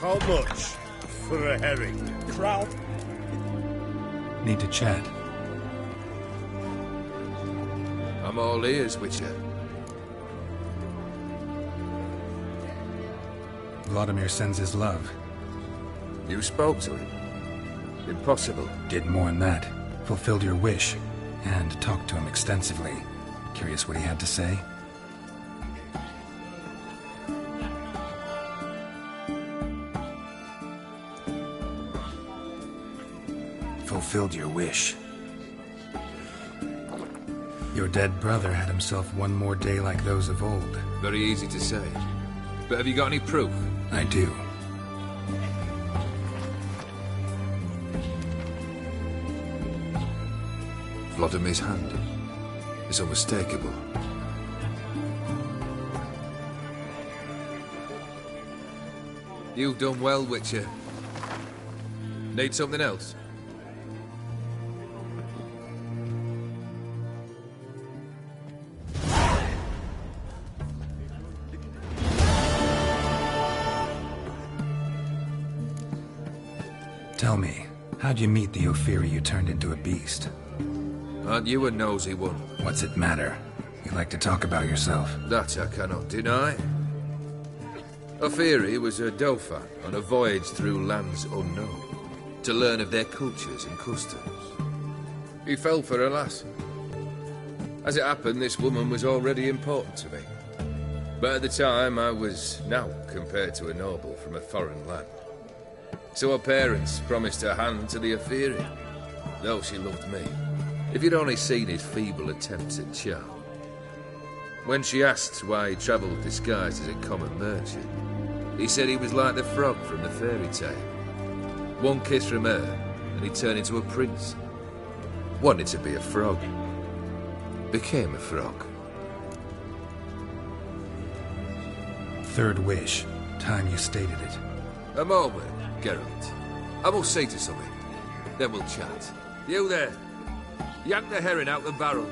How much for a herring? Crowd. Need to chat. I'm all ears, Witcher. Vladimir sends his love. You spoke to him? Impossible. Did more than that. Fulfilled your wish. And talked to him extensively. Curious what he had to say? Fulfilled your wish. Your dead brother had himself one more day like those of old. Very easy to say. But have you got any proof? I do. Vladimir's hand is unmistakable. You've done well, Witcher. Need something else? Tell me, how'd you meet the Ophiri you turned into a beast? Aren't you a nosy one? What's it matter? You like to talk about yourself. That I cannot deny. Ophiri was a Dauphin on a voyage through lands unknown, to learn of their cultures and customs. He fell for a lass. As it happened, this woman was already important to me. But at the time, I was now compared to a noble from a foreign land. So her parents promised her hand to the Ophiri, though she loved me. If you'd only seen his feeble attempts at charm. When she asked why he travelled disguised as a common merchant, he said he was like the frog from the fairy tale. One kiss from her, and he turned into a prince. Wanted to be a frog. Became a frog. Third wish. Time you stated it. A moment, Geralt. I must say to something. Then we'll chat. You there. Yank the herring out the barrel.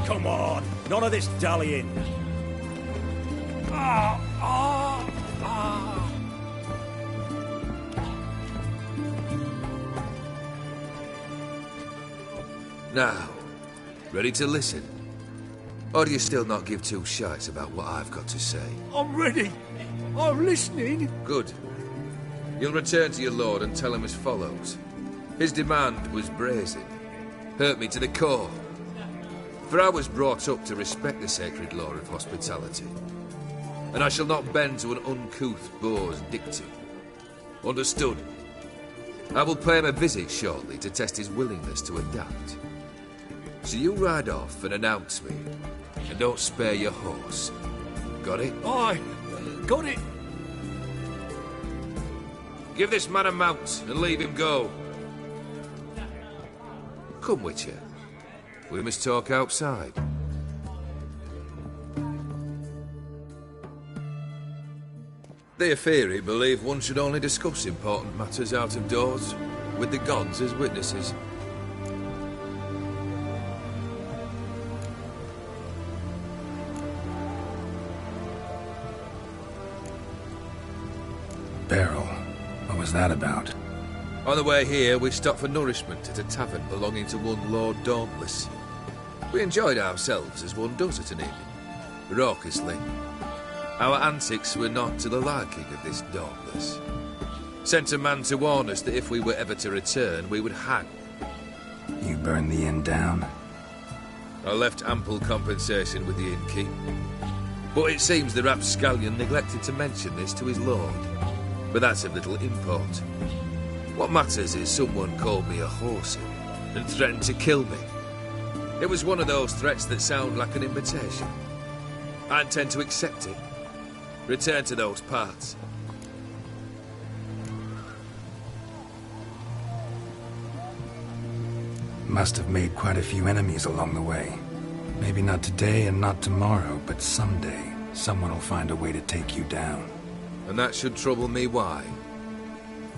Come on, none of this dallying. Now, ready to listen? Or do you still not give two shites about what I've got to say? I'm ready. I'm listening. Good. You'll return to your lord and tell him as follows. His demand was brazen. Hurt me to the core. For I was brought up to respect the sacred law of hospitality. And I shall not bend to an uncouth boor's dictum. Understood? I will pay him a visit shortly to test his willingness to adapt. So you ride off and announce me, and don't spare your horse. Got it? Aye, got it. Give this man a mount and leave him go. Come, Witcher. We must talk outside. The Ophiri believe one should only discuss important matters out of doors, with the gods as witnesses. Barrel. What was that about? On the way here, we stopped for nourishment at a tavern belonging to one Lord Dauntless. We enjoyed ourselves as one does at an inn, raucously. Our antics were not to the liking of this Dauntless. Sent a man to warn us that if we were ever to return, we would hang. You burned the inn down? I left ample compensation with the innkeep. But it seems the rapscallion neglected to mention this to his lord. But that's of little import. What matters is someone called me a horsey and threatened to kill me. It was one of those threats that sound like an invitation. I intend to accept it. Return to those parts. Must have made quite a few enemies along the way. Maybe not today and not tomorrow, but someday. Someone will find a way to take you down. And that should trouble me why?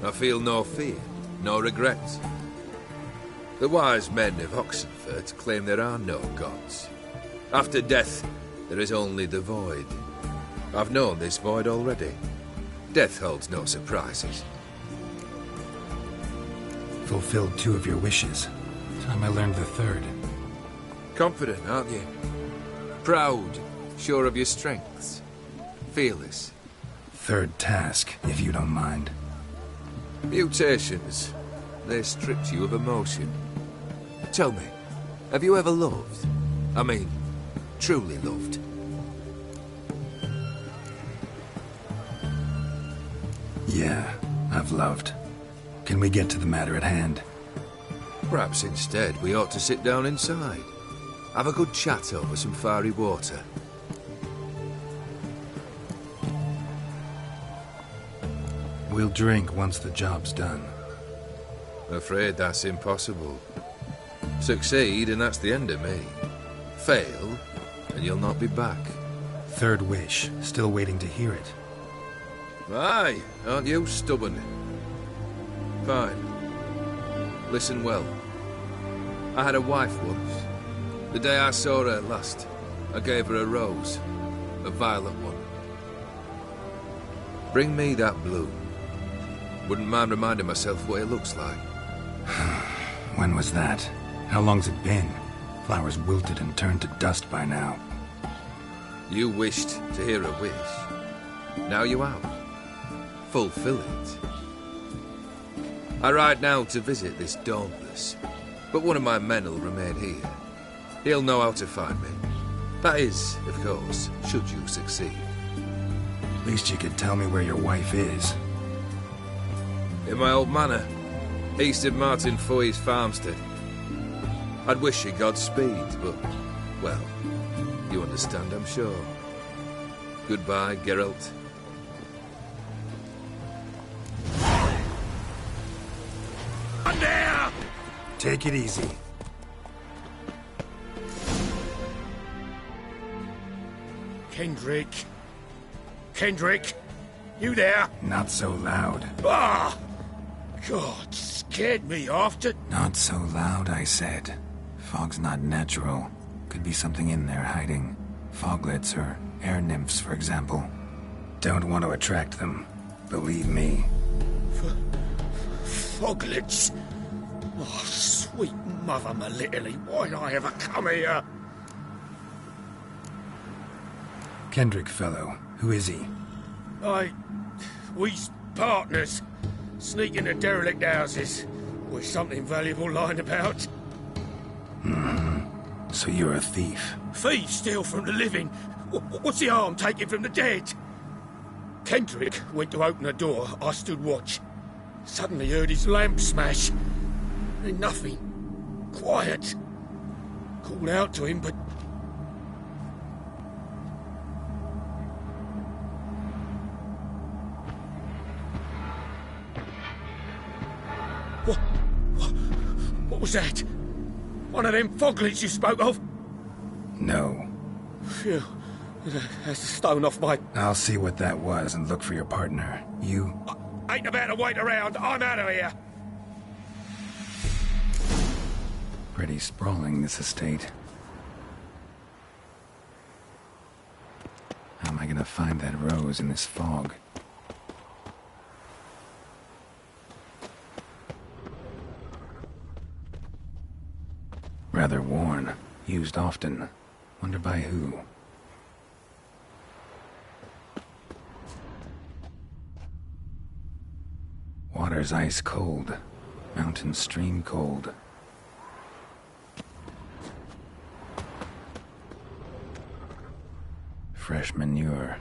I feel no fear, no regrets. The wise men of Oxenfurt claim there are no gods. After death, there is only the void. I've known this void already. Death holds no surprises. Fulfilled 2 of your wishes. Time I learned the 3rd. Confident, aren't you? Proud, sure of your strengths. Fearless. 3rd task, if you don't mind. Mutations. They stripped you of emotion. Tell me, have you ever loved? I mean, truly loved? Yeah, I've loved. Can we get to the matter at hand? Perhaps instead we ought to sit down inside. Have a good chat over some fiery water. We'll drink once the job's done. Afraid that's impossible. Succeed and that's the end of me. Fail and you'll not be back. 3rd wish. Still waiting to hear it. Aye, aren't you stubborn? Fine. Listen well. I had a wife once. The day I saw her last, I gave her a rose. A violet one. Bring me that bloom. Wouldn't mind reminding myself what it looks like. When was that? How long's it been? Flowers wilted and turned to dust by now. You wished to hear a wish. Now you have. Fulfill it. I ride now to visit this Dauntless, but one of my men will remain here. He'll know how to find me. That is, of course, should you succeed. At least you could tell me where your wife is. In my old manor, east of Martin Foy's farmstead. I'd wish you Godspeed, but, well, you understand, I'm sure. Goodbye, Geralt. On there! Take it easy. Kendrick. Kendrick, you there? Not so loud. Ah! God, scared me after... Not so loud, I said. Fog's not natural. Could be something in there hiding. Foglets or air nymphs, for example. Don't want to attract them. Believe me. Foglets? Oh, sweet mother Melitterly, why did I ever come here? Kendrick fellow. Who is he? We's partners. Sneak into derelict houses. With something valuable lying about. So you're a thief. Thieves steal from the living. What's the harm taking from the dead? Kendrick went to open a door. I stood watch. Suddenly heard his lamp smash. Then nothing. Quiet. Called out to him, but... What was that? One of them foglets you spoke of? No. Phew. That's a stone off my... I'll see what that was and look for your partner. You... Ain't about to wait around. I'm out of here. Pretty sprawling, this estate. How am I gonna find that rose in this fog? Rather worn. Used often. Wonder by who. Water's ice cold. Mountain stream cold. Fresh manure.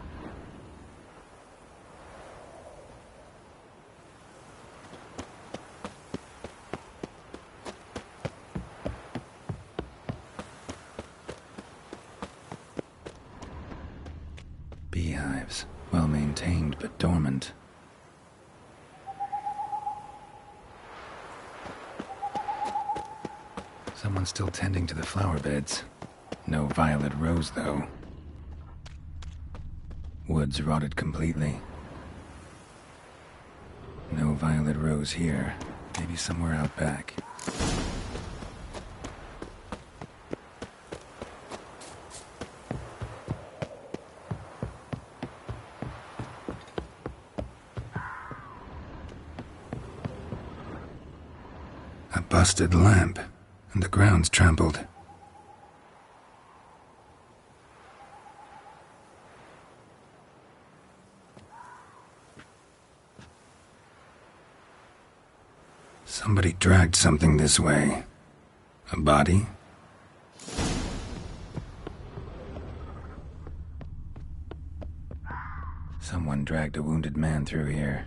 Beehives. Well maintained, but dormant. Someone's still tending to the flower beds. No violet rose, though. Woods rotted completely. No violet rose here. Maybe somewhere out back. A busted lamp, and the ground's trampled. Somebody dragged something this way. A body? Someone dragged a wounded man through here.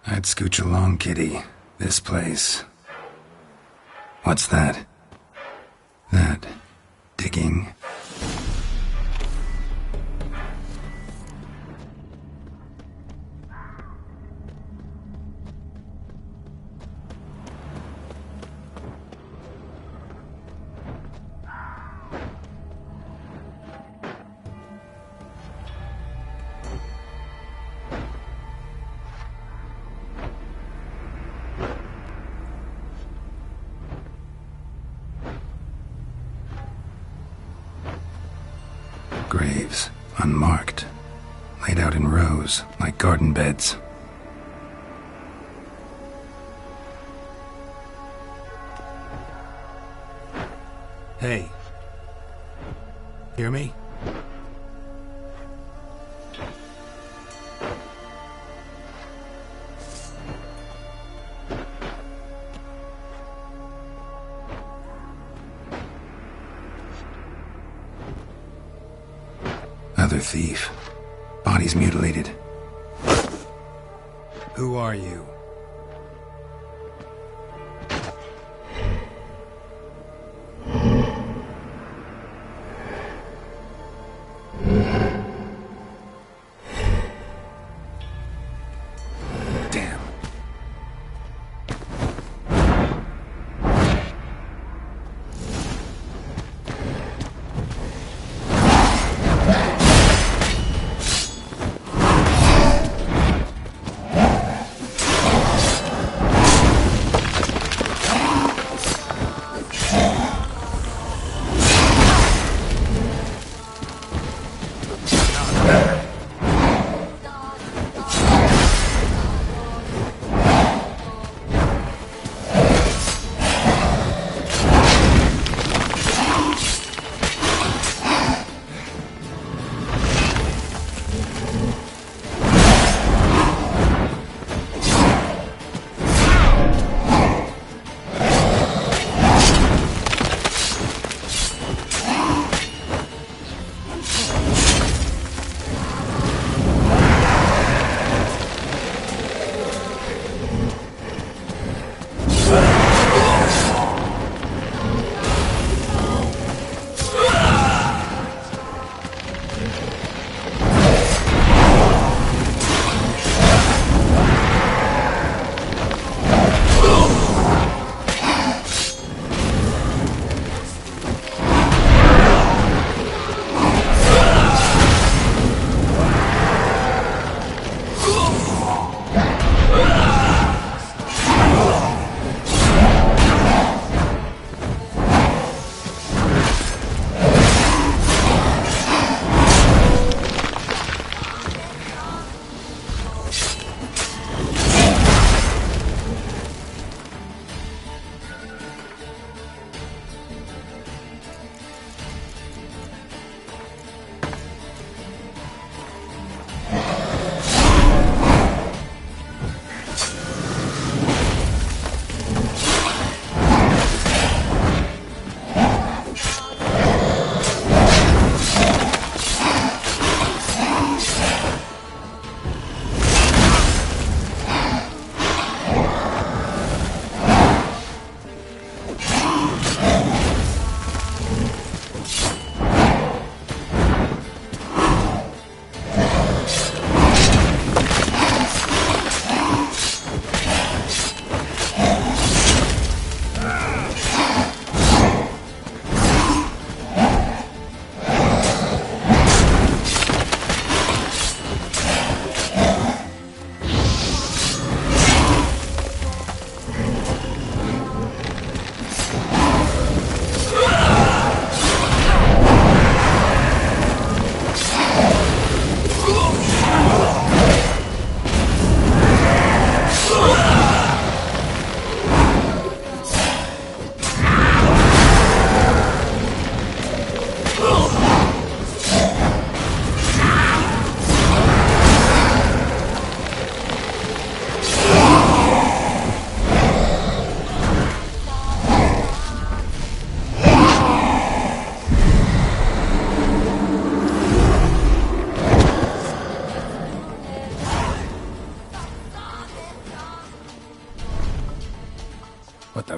I'd scooch along, kitty. This place. What's that? That... digging? Graves, unmarked, laid out in rows, like garden beds. Hey. Hear me? Another thief. Body's mutilated. Who are you? Damn.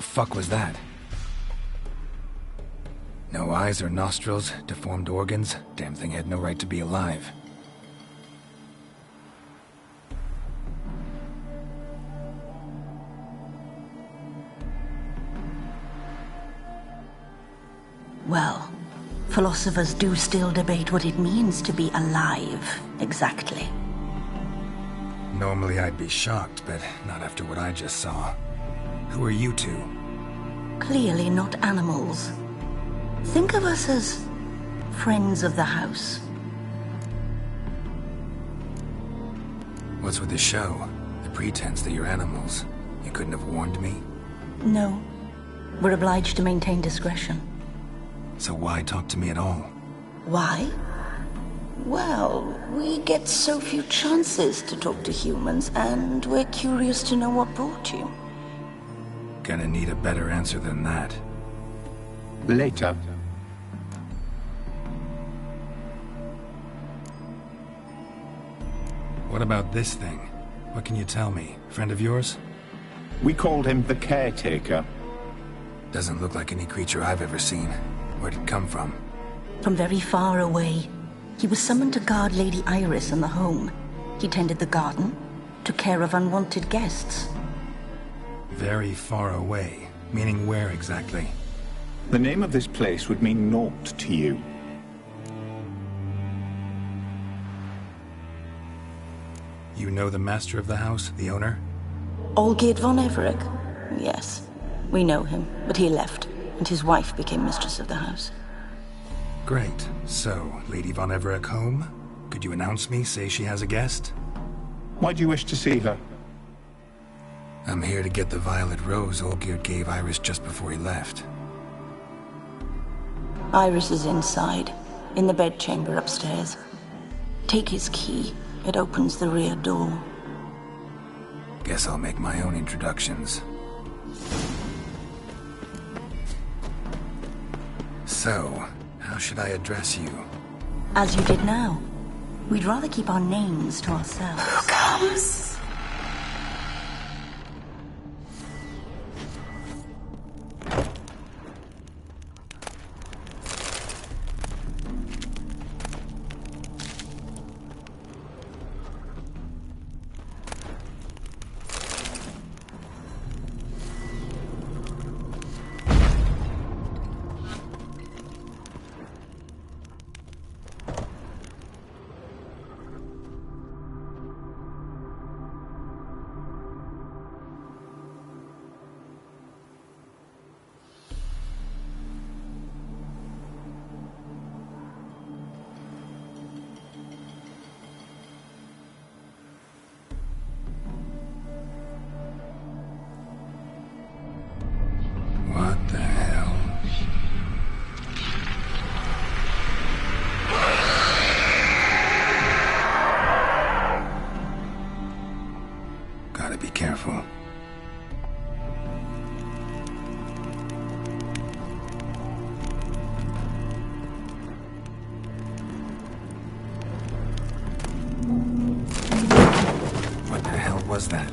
fuck was that? No eyes or nostrils, deformed organs. Damn thing had no right to be alive. Well, philosophers do still debate what it means to be alive, exactly. Normally I'd be shocked, but not after what I just saw. Who are you two? Clearly not animals. Think of us as friends of the house. What's with the show? The pretense that you're animals. You couldn't have warned me? No. We're obliged to maintain discretion. So why talk to me at all? Why? Well, we get so few chances to talk to humans, and we're curious to know what brought you. Gonna need a better answer than that. Later. What about this thing? What can you tell me? Friend of yours? We called him the Caretaker. Doesn't look like any creature I've ever seen. Where'd it come from? From very far away. He was summoned to guard Lady Iris and the home. He tended the garden, took care of unwanted guests. Very far away. Meaning where exactly? The name of this place would mean naught to you. You know the master of the house, the owner? Olgierd von Everec? Yes. We know him, but he left, and his wife became mistress of the house. Great. So, Lady von Everec home? Could you announce me, say she has a guest? Why do you wish to see her? I'm here to get the violet rose Olgierd gave Iris just before he left. Iris is inside, in the bedchamber upstairs. Take his key. It opens the rear door. Guess I'll make my own introductions. So, how should I address you? As you did now. We'd rather keep our names to ourselves. Who comes? What the hell? Gotta be careful. What the hell was that?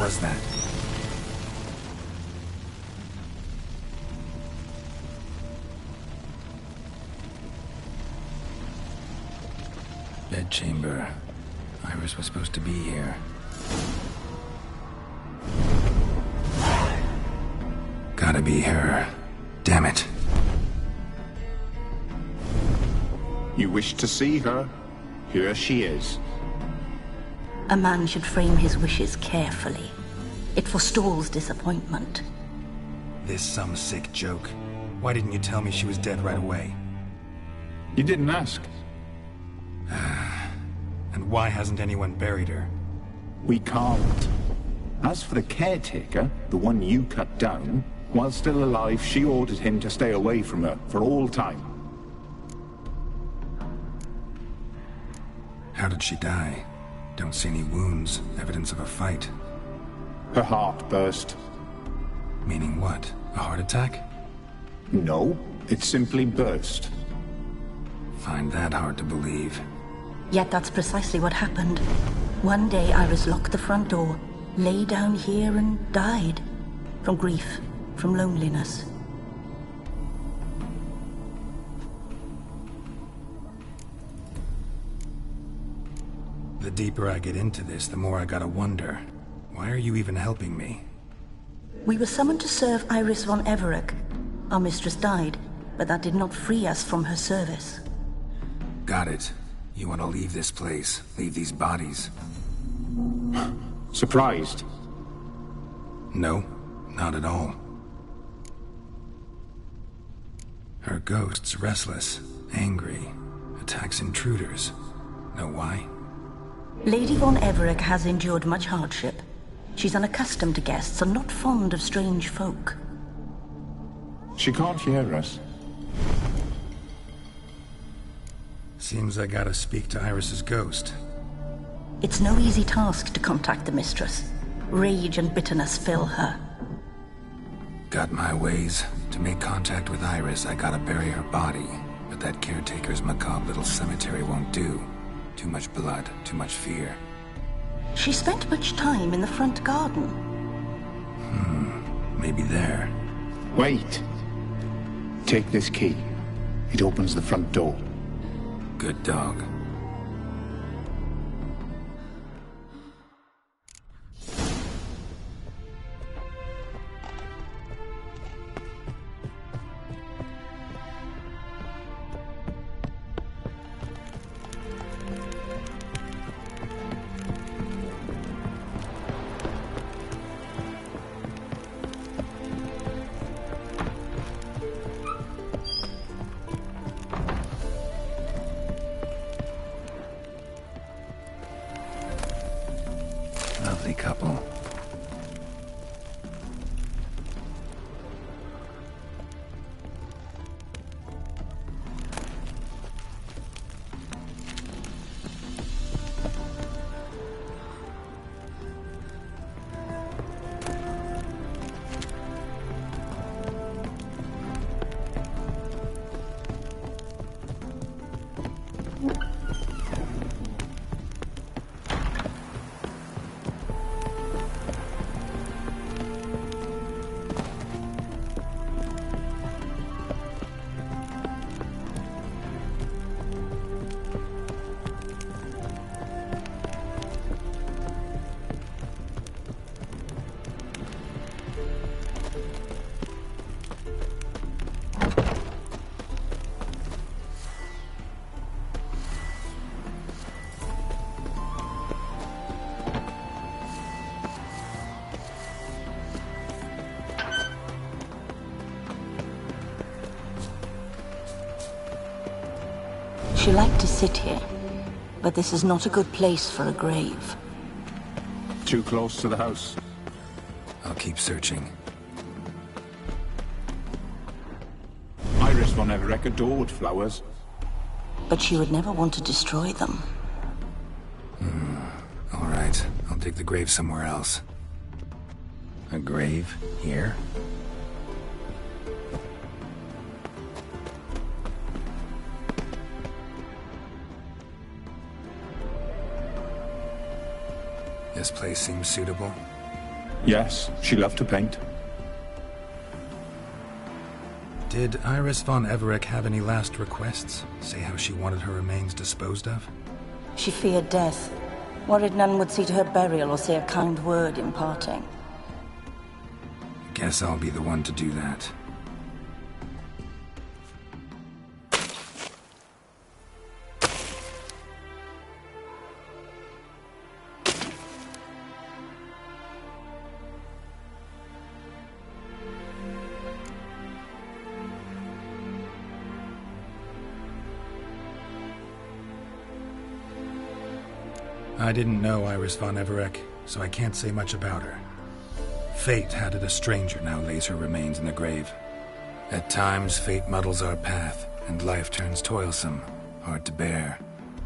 was that? Bedchamber. Iris was supposed to be here. Gotta be her. Damn it. You wish to see her? Here she is. A man should frame his wishes carefully. It forestalls disappointment. This some sick joke. Why didn't you tell me she was dead right away? You didn't ask. And why hasn't anyone buried her? We can't. As for the caretaker, the one you cut down, while still alive, she ordered him to stay away from her for all time. How did she die? Don't see any wounds, evidence of a fight. Her heart burst. Meaning what? A heart attack? No, it simply burst. Find that hard to believe. Yet that's precisely what happened. One day Iris locked the front door, lay down here and died. From grief, from loneliness. The deeper I get into this, the more I gotta wonder. Why are you even helping me? We were summoned to serve Iris von Everec. Our mistress died, but that did not free us from her service. Got it. You want to leave this place, leave these bodies. Surprised? No, not at all. Her ghost's restless, angry, attacks intruders. Know why? Lady von Everec has endured much hardship. She's unaccustomed to guests and not fond of strange folk. She can't hear us. Seems I gotta speak to Iris's ghost. It's no easy task to contact the mistress. Rage and bitterness fill her. Got my ways. To make contact with Iris, I gotta bury her body. But that caretaker's macabre little cemetery won't do. Too much blood, too much fear. She spent much time in the front garden. Maybe there. Wait. Take this key. It opens the front door. Good dog. Lovely couple. She liked to sit here, but this is not a good place for a grave. Too close to the house. I'll keep searching. Iris von Everec adored flowers. But she would never want to destroy them. All right, I'll dig the grave somewhere else. A grave? Here? This place seems suitable. Yes, she loved to paint. Did Iris von Everec have any last requests? Say how she wanted her remains disposed of? She feared death. Worried none would see to her burial or say a kind word in parting. Guess I'll be the one to do that. I didn't know Iris von Everec, so I can't say much about her. Fate had it a stranger now lays her remains in the grave. At times, fate muddles our path, and life turns toilsome, hard to bear.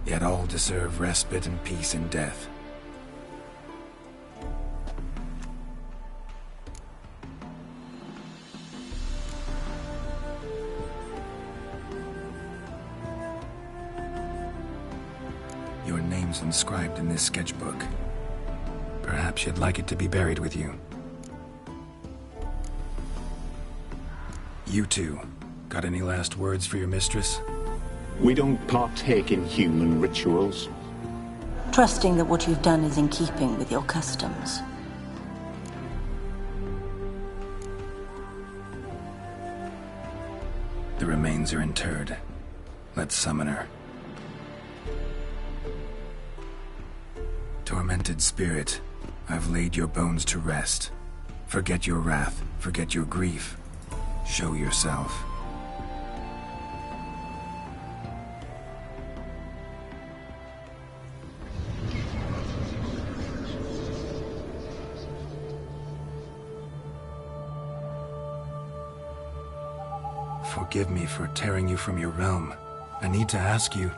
Yet all deserve respite and peace in death. Your name's inscribed in this sketchbook. Perhaps you'd like it to be buried with you. You two, got any last words for your mistress? We don't partake in human rituals. Trusting that what you've done is in keeping with your customs. The remains are interred. Let's summon her. Tormented spirit, I've laid your bones to rest. Forget your wrath, forget your grief. Show yourself. Forgive me for tearing you from your realm. I need to ask you.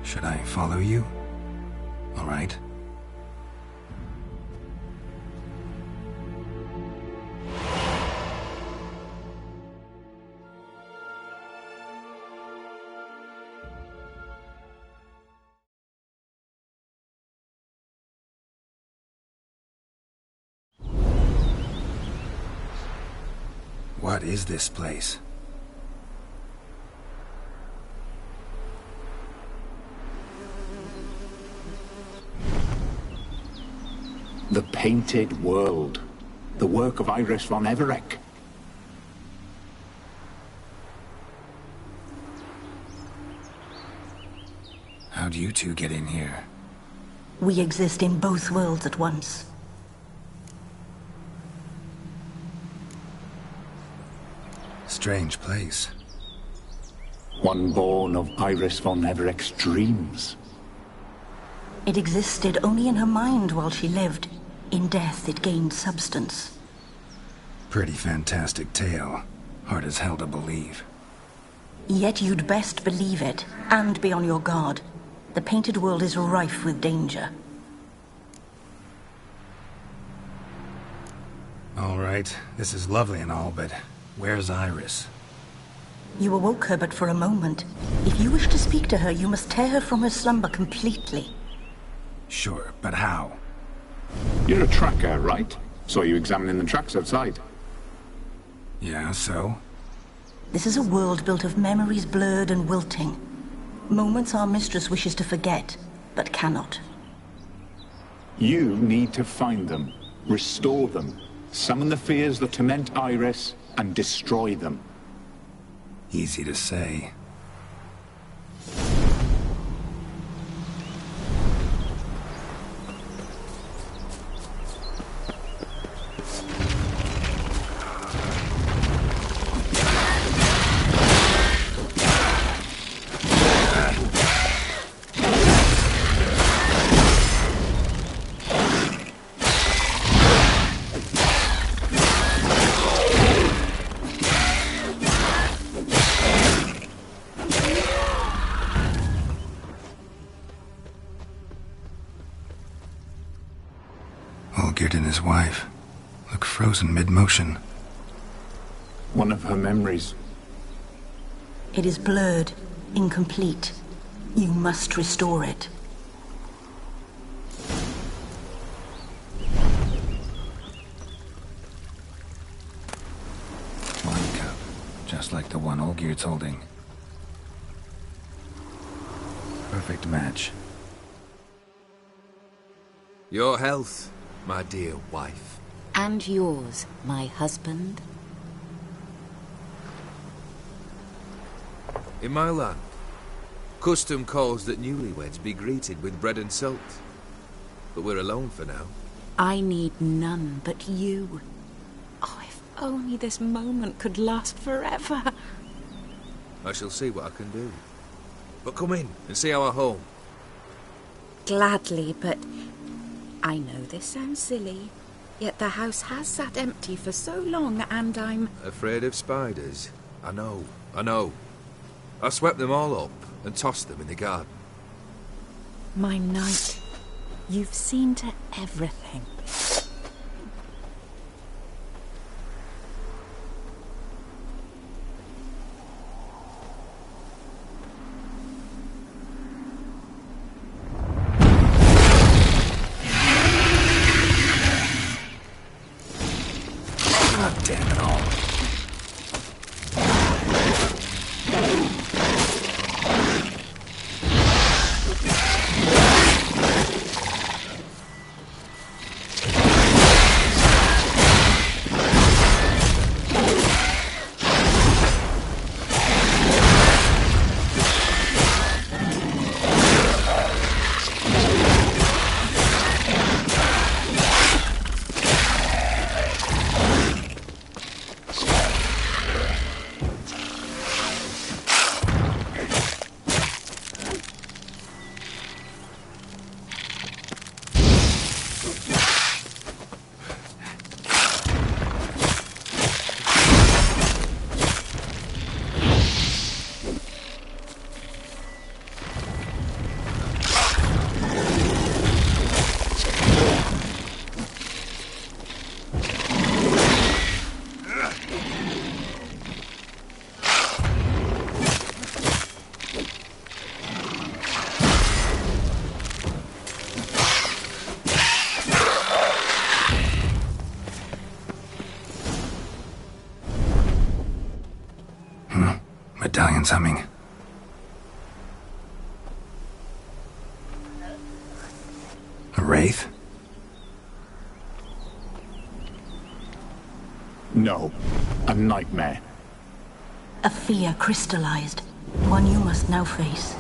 Should I follow you? All right. What is this place? The Painted World. The work of Iris von Everec. How'd you two get in here? We exist in both worlds at once. Strange place. One born of Iris von Everec's dreams. It existed only in her mind while she lived. In death, it gained substance. Pretty fantastic tale. Hard as hell to believe. Yet you'd best believe it, and be on your guard. The Painted World is rife with danger. All right, this is lovely and all, but where's Iris? You awoke her but for a moment. If you wish to speak to her, you must tear her from her slumber completely. Sure, but how? You're a tracker, right? Saw you examining the tracks outside. Yeah, so? This is a world built of memories blurred and wilting. Moments our mistress wishes to forget, but cannot. You need to find them, restore them, summon the fears that torment Iris, and destroy them. Easy to say. Olgierd and his wife look frozen mid-motion. One of her memories. It is blurred, incomplete. You must restore it. One cup, just like the one Olgierd's holding. Perfect match. Your health, my dear wife. And yours, my husband. In my land, custom calls that newlyweds be greeted with bread and salt. But we're alone for now. I need none but you. Oh, if only this moment could last forever. I shall see what I can do. But come in and see our home. Gladly, but I know this sounds silly, yet the house has sat empty for so long and I'm... Afraid of spiders? I know. I swept them all up and tossed them in the garden. My knight, you've seen to everything. Medallion's humming. A wraith? No, a nightmare. A fear crystallized. One you must now face.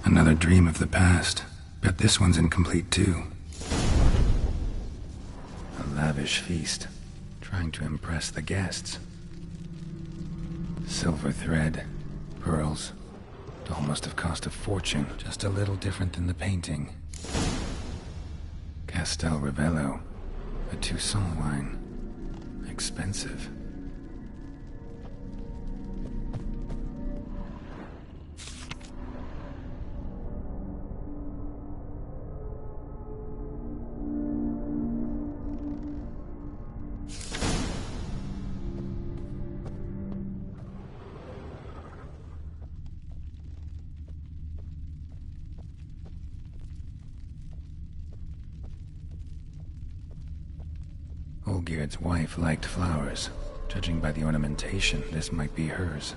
Another dream of the past. Bet this one's incomplete too. A lavish feast, trying to impress the guests. Silver thread, pearls. It all must have cost a fortune, just a little different than the painting. Castel Ravello, a Toussaint wine. Expensive. Olgierd's wife liked flowers. Judging by the ornamentation, this might be hers.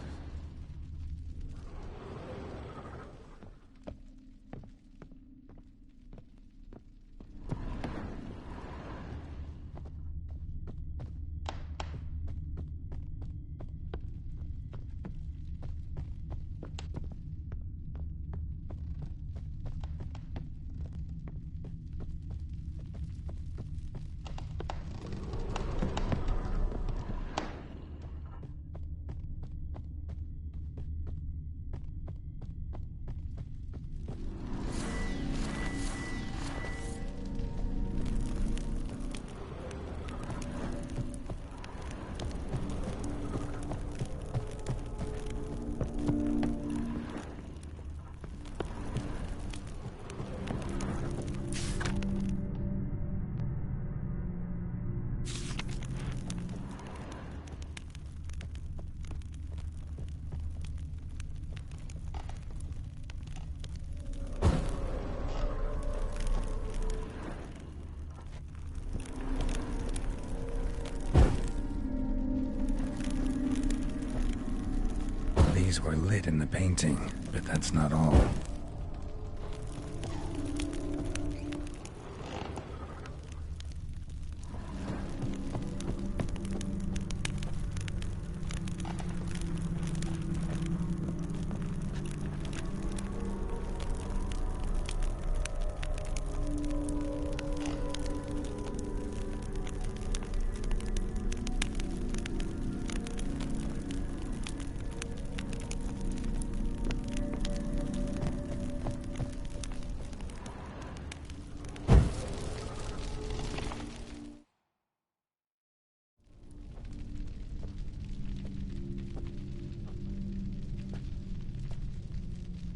These were lit in the painting, but that's not all.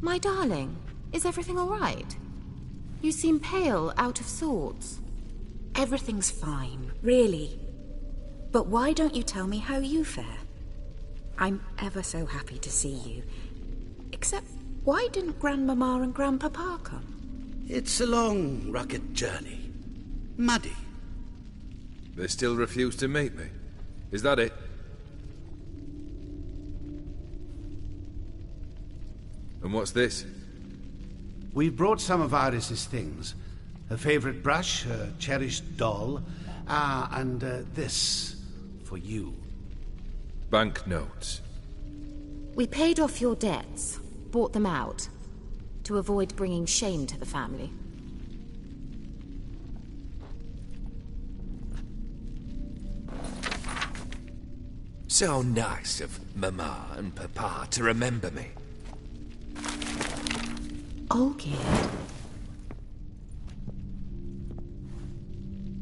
My darling, is everything all right? You seem pale, out of sorts. Everything's fine, really. But why don't you tell me how you fare? I'm ever so happy to see you. Except, why didn't Grandmama and Grandpapa come? It's a long, rugged journey. Muddy. They still refuse to meet me. Is that it? And what's this? We've brought some of Iris's things. Her favorite brush, her cherished doll, and this for you. Banknotes. We paid off your debts, bought them out, to avoid bringing shame to the family. So nice of Mama and Papa to remember me. Olgierd.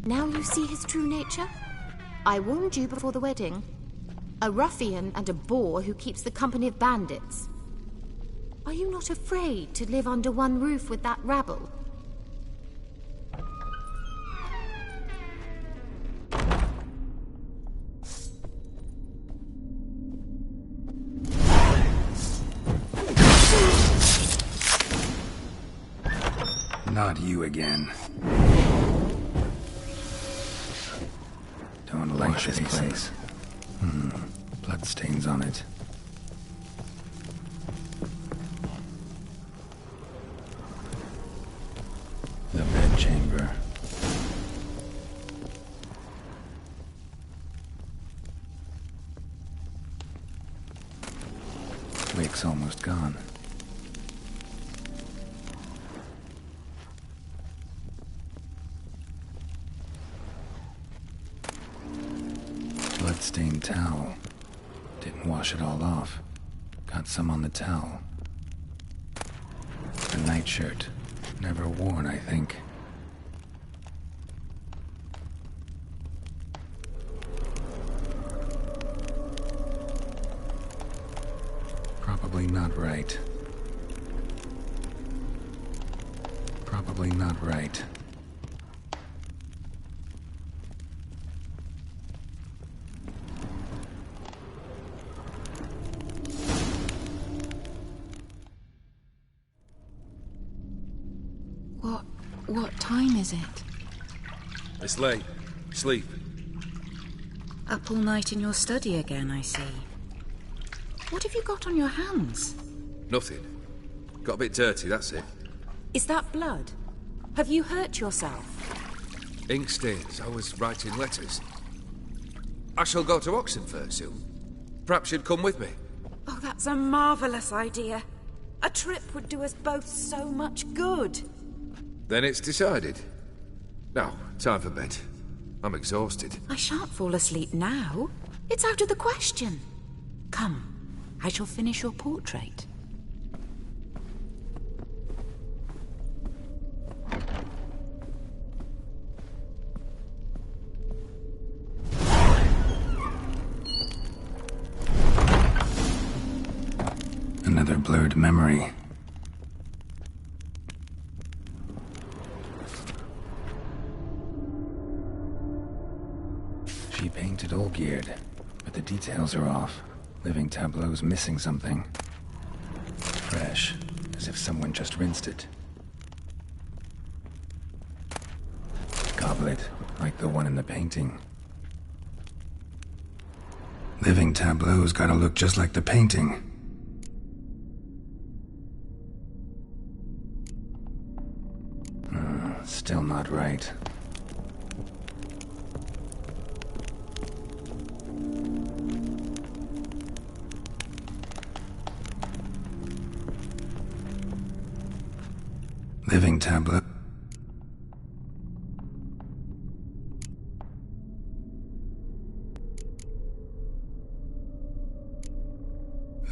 Now you see his true nature? I warned you before the wedding. A ruffian and a boor who keeps the company of bandits. Are you not afraid to live under one roof with that rabble? Not you again. Don't like this place. Bloodstains on it. The bedchamber. Wick's almost gone. Bloodstained towel. Didn't wash it all off. Got some on the towel. A nightshirt. Never worn, I think. Probably not right. Probably not right. What time is it? It's late. Sleep. Up all night in your study again, I see. What have you got on your hands? Nothing. Got a bit dirty, that's it. Is that blood? Have you hurt yourself? Ink stains. I was writing letters. I shall go to Oxenfurt soon. Perhaps you'd come with me. Oh, that's a marvellous idea. A trip would do us both so much good. Then it's decided. Now, time for bed. I'm exhausted. I shan't fall asleep now. It's out of the question. Come, I shall finish your portrait. Another blurred memory. She painted Olgierd, but the details are off. Living tableau's missing something. Fresh, as if someone just rinsed it. Goblet, like the one in the painting. Living tableau's gotta look just like the painting. Still not right. Living tableau.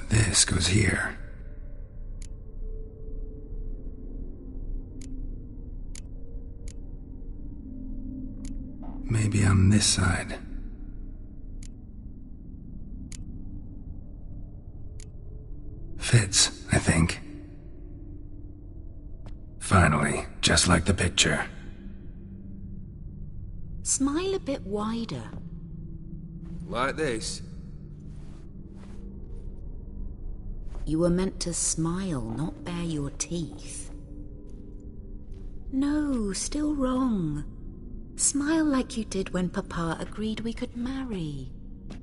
This goes here. Maybe on this side. Fits, I think. Finally, just like the picture. Smile a bit wider. Like this? You were meant to smile, not bare your teeth. No, still wrong. Smile like you did when Papa agreed we could marry.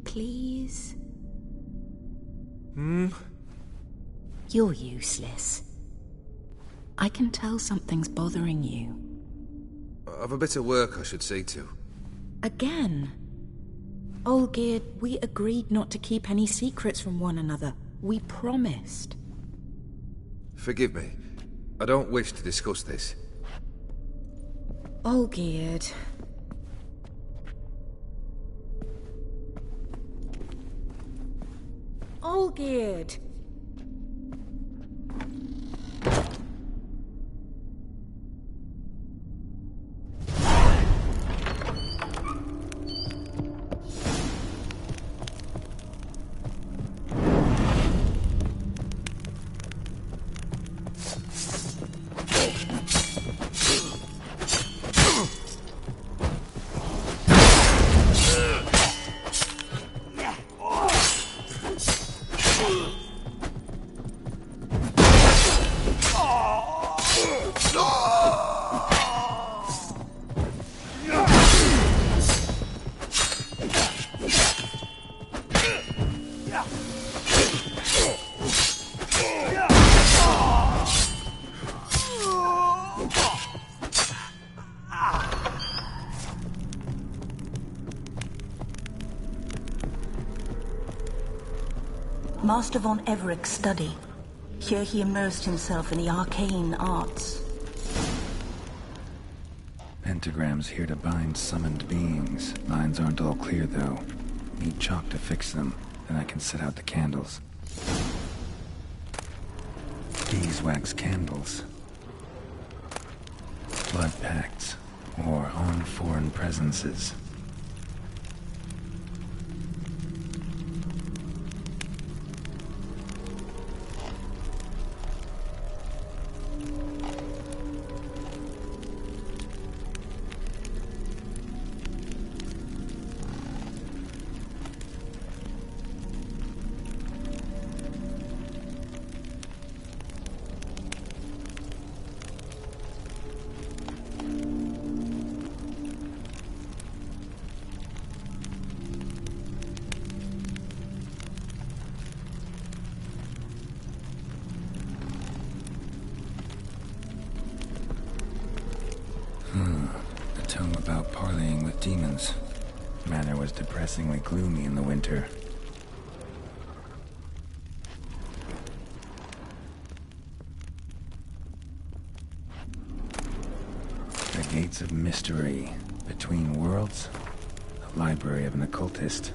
Please? You're useless. I can tell something's bothering you. I've a bit of work I should see to. Again? Olgierd, we agreed not to keep any secrets from one another. We promised. Forgive me. I don't wish to discuss this. Olgierd. Olgierd! Master von Everec's study. Here he immersed himself in the arcane arts. Pentagrams here to bind summoned beings. Lines aren't all clear, though. Need chalk to fix them, then I can set out the candles. Beeswax candles. Blood pacts, or on foreign presences. about parleying with demons. Manor was depressingly gloomy in the winter. The Gates of Mystery. Between Worlds. The Library of an Occultist.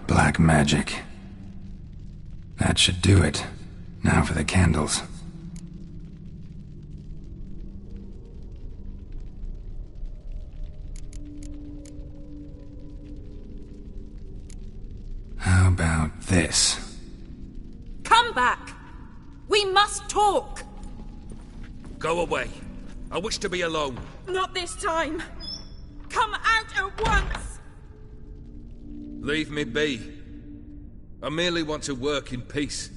Black magic. That should do it. Now for the candles. How about this? Come back! We must talk! Go away. I wish to be alone. Not this time! Come out at once! Leave me be. I merely want to work in peace.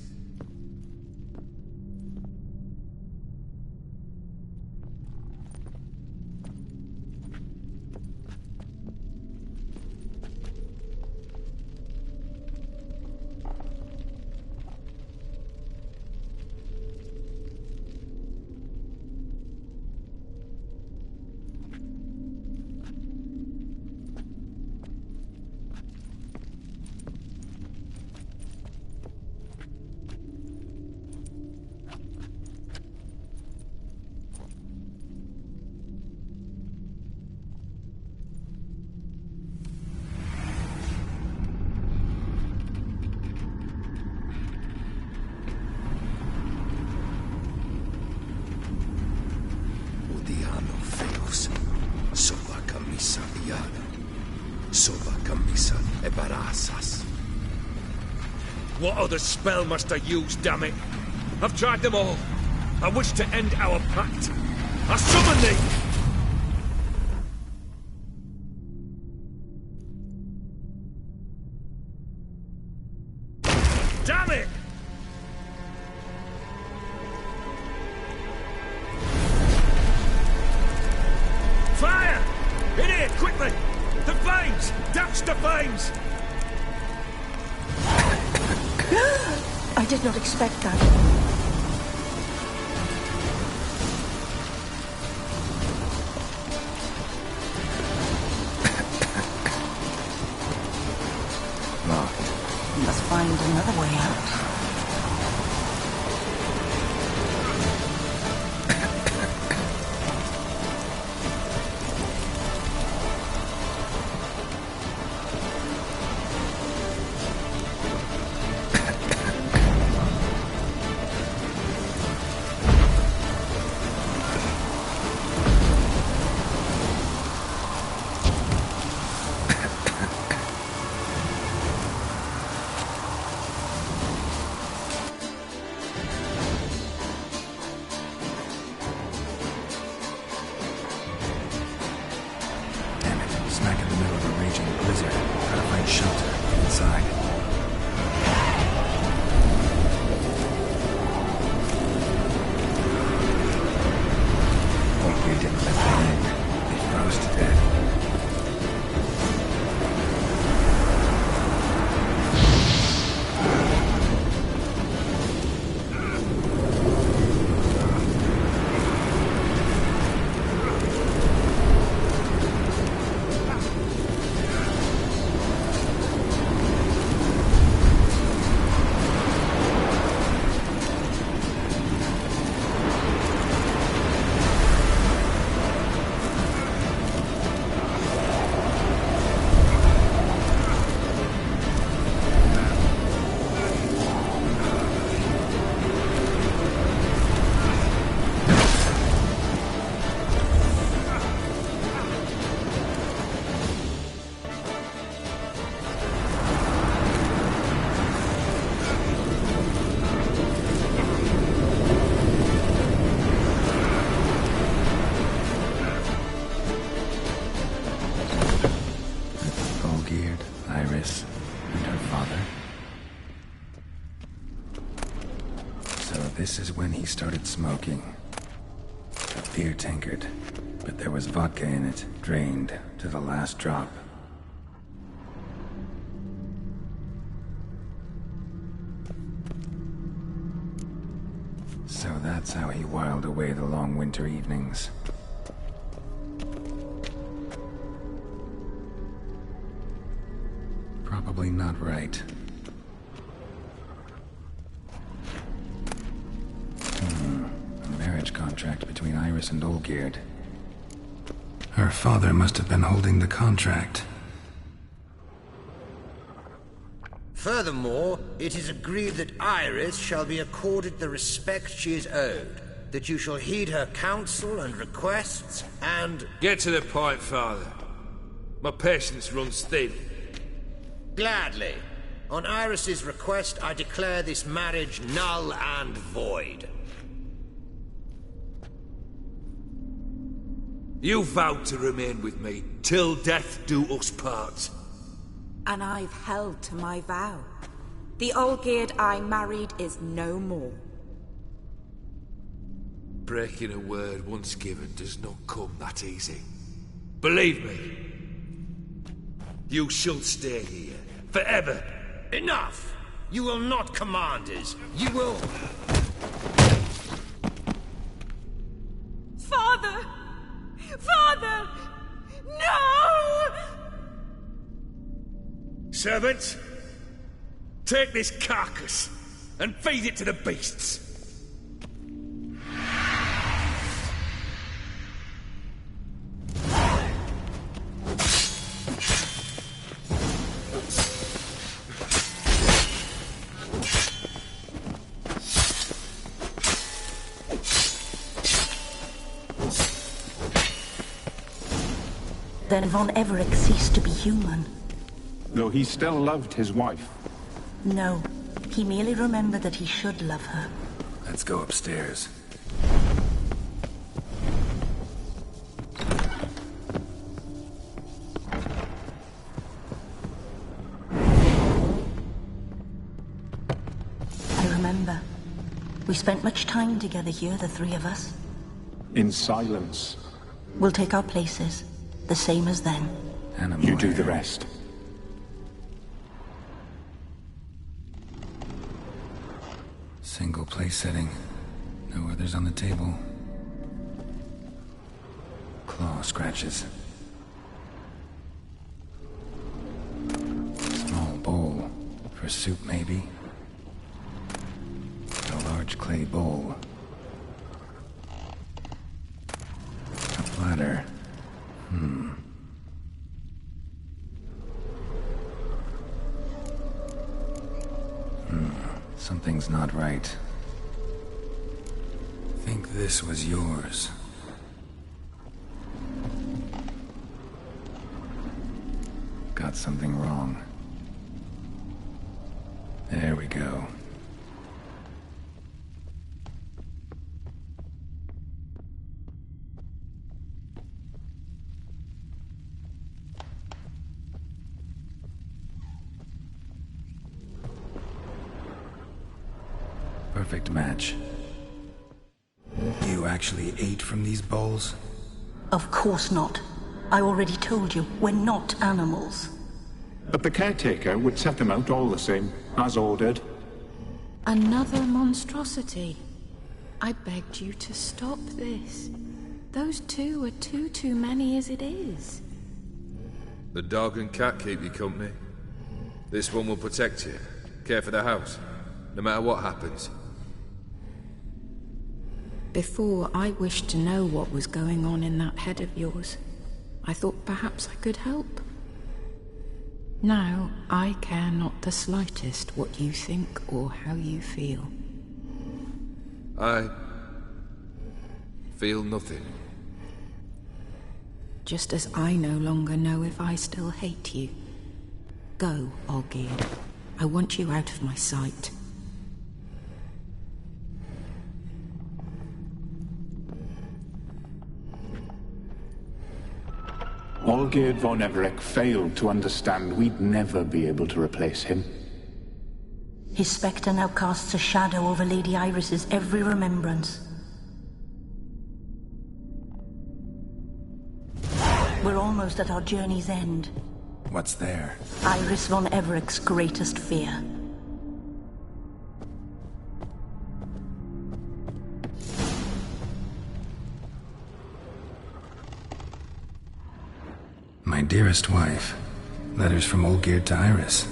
What other spell must I use, damn it? I've tried them all. I wish to end our pact. I summon thee! Damn it! Fire! In here, quickly! The flames! Douse the flames! I did not expect that. Locked. We must find another way out. This is when he started smoking. A beer tankard, but there was vodka in it, drained to the last drop. So that's how he whiled away the long winter evenings. Probably not right. A marriage contract between Iris and Olgierd. Her father must have been holding the contract. Furthermore, it is agreed that Iris shall be accorded the respect she is owed, that you shall heed her counsel and requests, and... Get to the point, Father. My patience runs thin. Gladly. On Iris's request, I declare this marriage null and void. You vowed to remain with me, till death do us part. And I've held to my vow. The Olgierd I married is no more. Breaking a word once given does not come that easy. Believe me. You shall stay here, forever. Enough! You will not command us. You will... Father! Father! No! Servants, take this carcass and feed it to the beasts. Then von Everec ceased to be human. Though he still loved his wife. No, he merely remembered that he should love her. Let's go upstairs. I remember. We spent much time together here, the three of us. In silence. We'll take our places, the same as then. You do the rest. Single place setting. No others on the table. Claw scratches. Small bowl. For soup, maybe? A large clay bowl. A platter. Something's not right. Think this was yours. Got something wrong. There we go. Perfect match. You actually ate from these bowls? Of course not. I already told you, we're not animals. But the caretaker would set them out all the same, as ordered. Another monstrosity. I begged you to stop this. Those two are too many as it is. The dog and cat keep you company. This one will protect you, care for the house, no matter what happens. Before, I wished to know what was going on in that head of yours. I thought perhaps I could help. Now, I care not the slightest what you think or how you feel. I feel nothing. Just as I no longer know if I still hate you. Go, Olgierd. I want you out of my sight. Olgierd von Everec failed to understand we'd never be able to replace him. His spectre now casts a shadow over Lady Iris's every remembrance. We're almost at our journey's end. What's there? Iris von Everec's greatest fear. My dearest wife. Letters from Olgierd to Iris.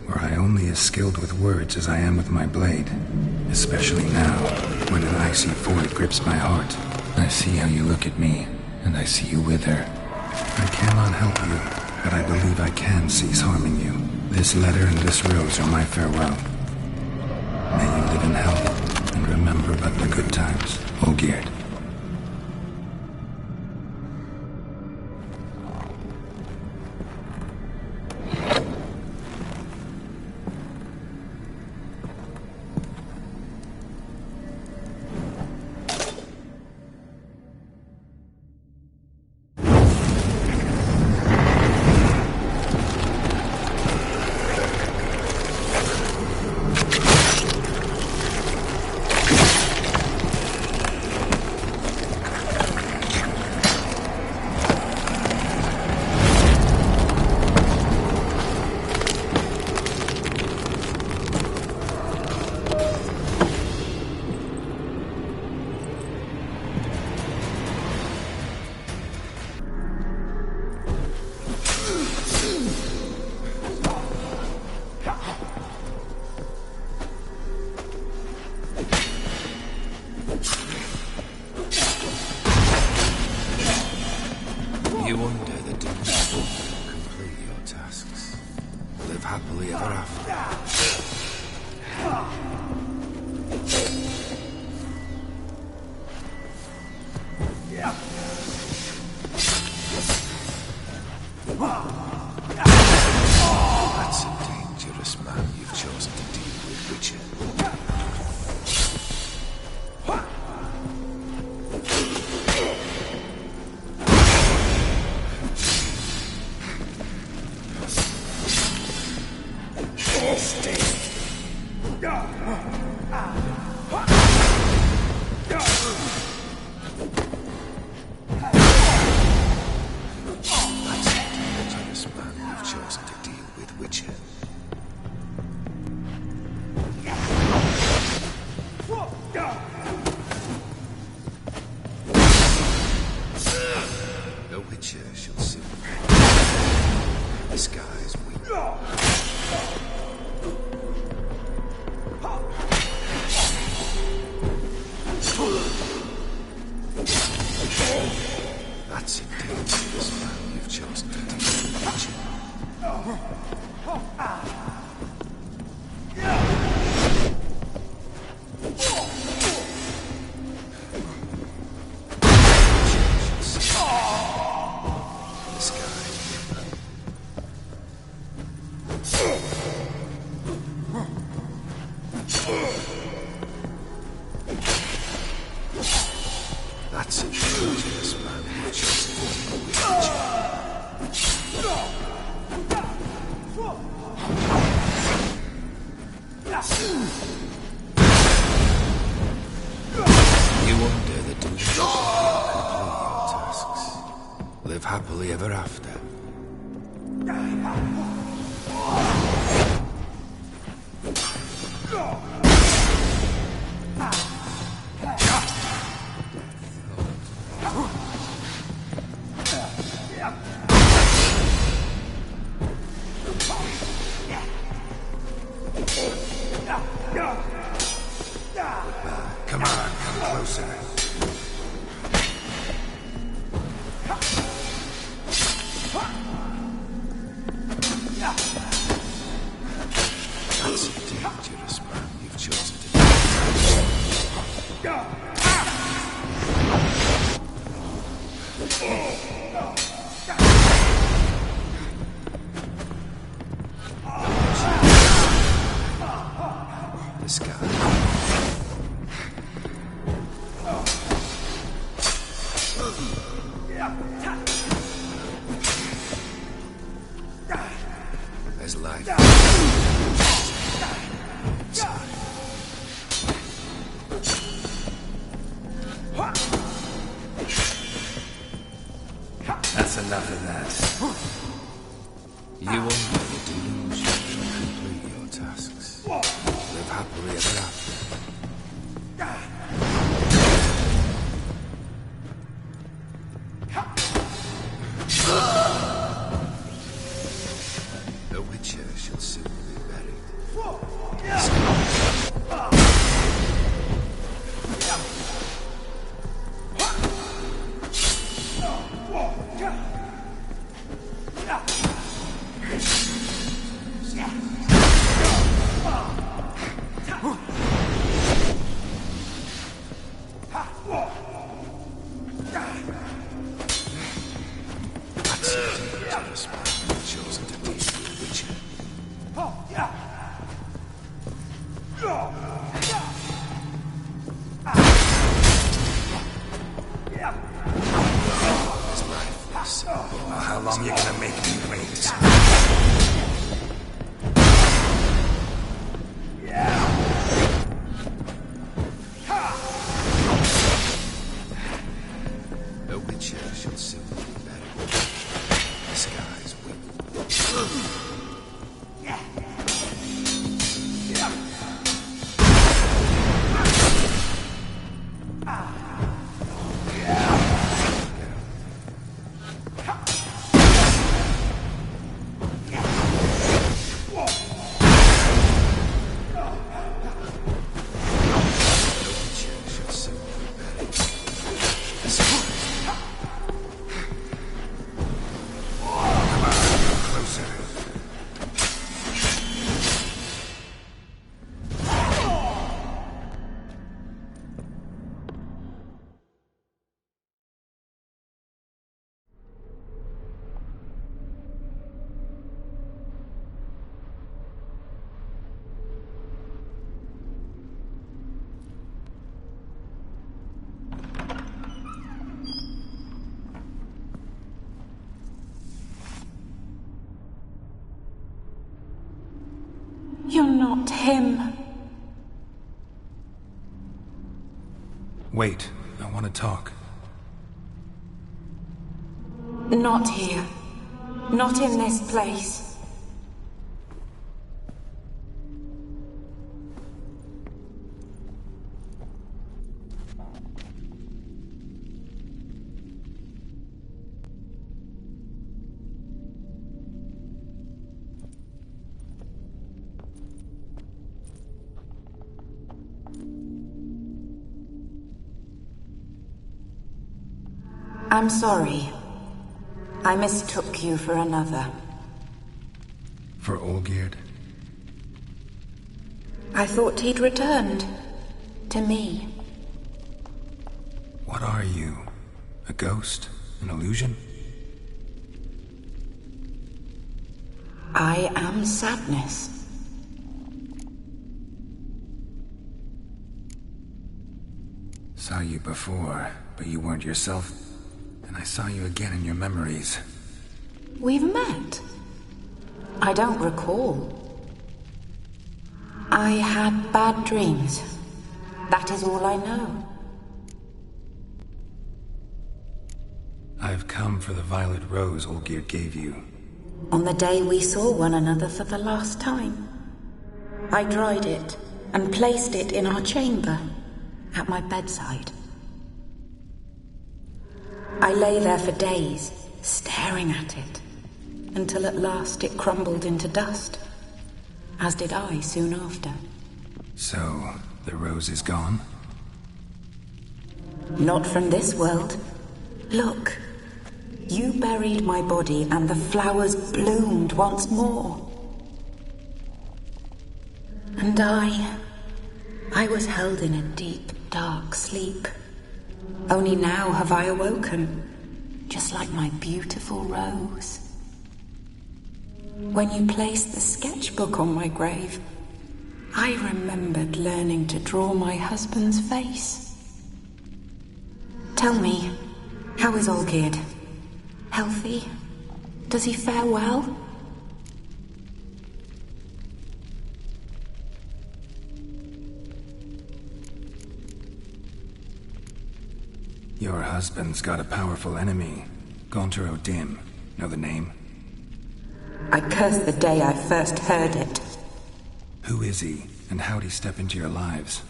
Were I only as skilled with words as I am with my blade. Especially now, when an icy void grips my heart. I see how you look at me, and I see you wither. I cannot help you, but I believe I can cease harming you. This letter and this rose are my farewell. May you live in health, and remember but the good times, Olgierd. You wonder the demons will complete your tasks. Live happily ever after. That's a dangerous man you've chosen to deal with, Witcher. Happily ever after. Come on, come closer. That's a dangerous man you've chosen to do. This guy. There's life. That's enough of that. You only the delusion to complete your tasks. Live happily ever after. The Witcher should soon be buried. How long you gonna make me wait? The Witcher should soon be buried. The skies will. You're not him. Wait, I want to talk. Not here. Not in this place. I'm sorry. I mistook you for another. For Olgierd? I thought he'd returned. To me. What are you? A ghost? An illusion? I am sadness. Saw you before, but you weren't yourself. And I saw you again in your memories. We've met? I don't recall. I had bad dreams. That is all I know. I've come for the violet rose Olgierd gave you. On the day we saw one another for the last time. I dried it and placed it in our chamber, at my bedside. I lay there for days, staring at it, until at last it crumbled into dust, as did I soon after. So, the rose is gone? Not from this world. Look, you buried my body and the flowers bloomed once more. And I was held in a deep, dark sleep. Only now have I awoken, just like my beautiful rose. When you placed the sketchbook on my grave, I remembered learning to draw my husband's face. Tell me, how is Olgierd? Healthy? Does he fare well? Your husband's got a powerful enemy. Gaunter O'Dim. Know the name? I cursed the day I first heard it. Who is he, and how'd he step into your lives?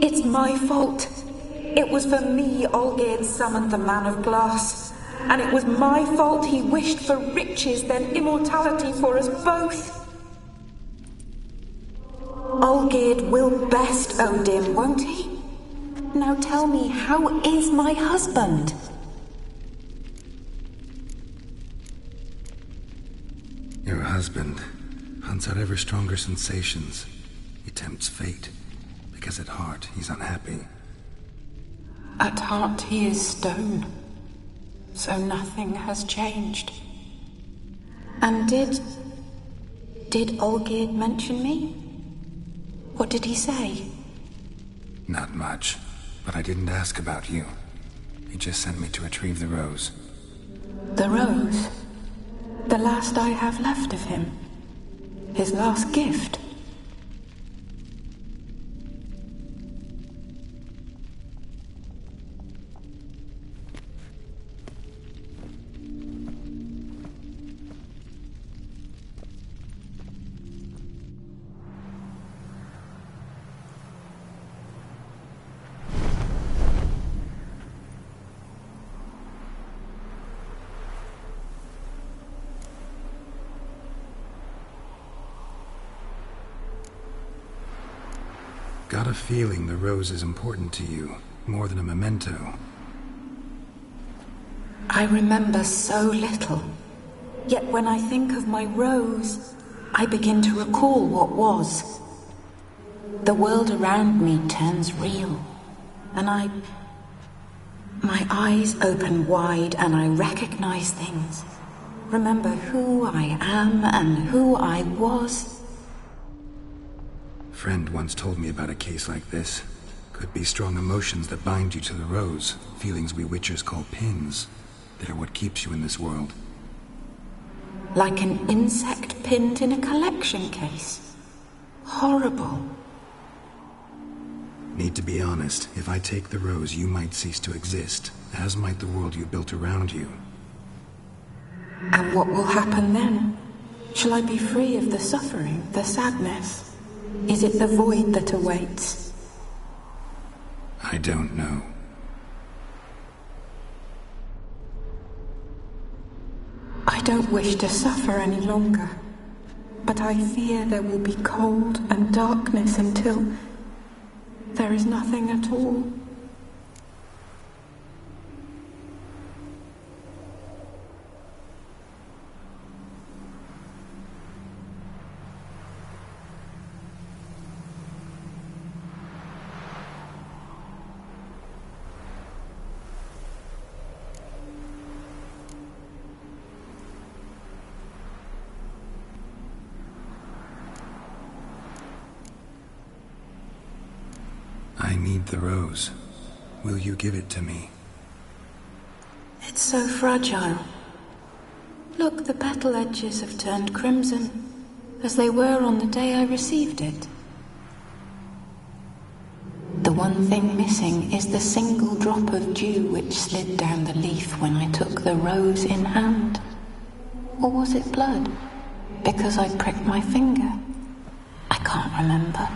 It's my fault. It was for me Olgierd summoned the Man of Glass. And it was my fault he wished for riches, then immortality for us both. Olgierd will best O'Dim, won't he? Now tell me, how is my husband? Your husband hunts out ever stronger sensations. He tempts fate, because at heart he's unhappy. At heart he is stone, so nothing has changed. And did Olgierd mention me? What did he say? Not much, but I didn't ask about you. He just sent me to retrieve the rose. The rose? The last I have left of him. His last gift. Got a feeling the rose is important to you, more than a memento. I remember so little. Yet when I think of my rose, I begin to recall what was. The world around me turns real, and my eyes open wide and I recognize things. Remember who I am and who I was. Friend once told me about a case like this. Could be strong emotions that bind you to the rose, feelings we witchers call pins. They're what keeps you in this world. Like an insect pinned in a collection case. Horrible. Need to be honest, if I take the rose, you might cease to exist, as might the world you built around you. And what will happen then? Shall I be free of the suffering, the sadness? Is it the void that awaits? I don't know. I don't wish to suffer any longer, but I fear there will be cold and darkness until there is nothing at all. I need the rose. Will you give it to me? It's so fragile. Look, the petal edges have turned crimson, as they were on the day I received it. The one thing missing is the single drop of dew which slid down the leaf when I took the rose in hand. Or was it blood? Because I pricked my finger? I can't remember.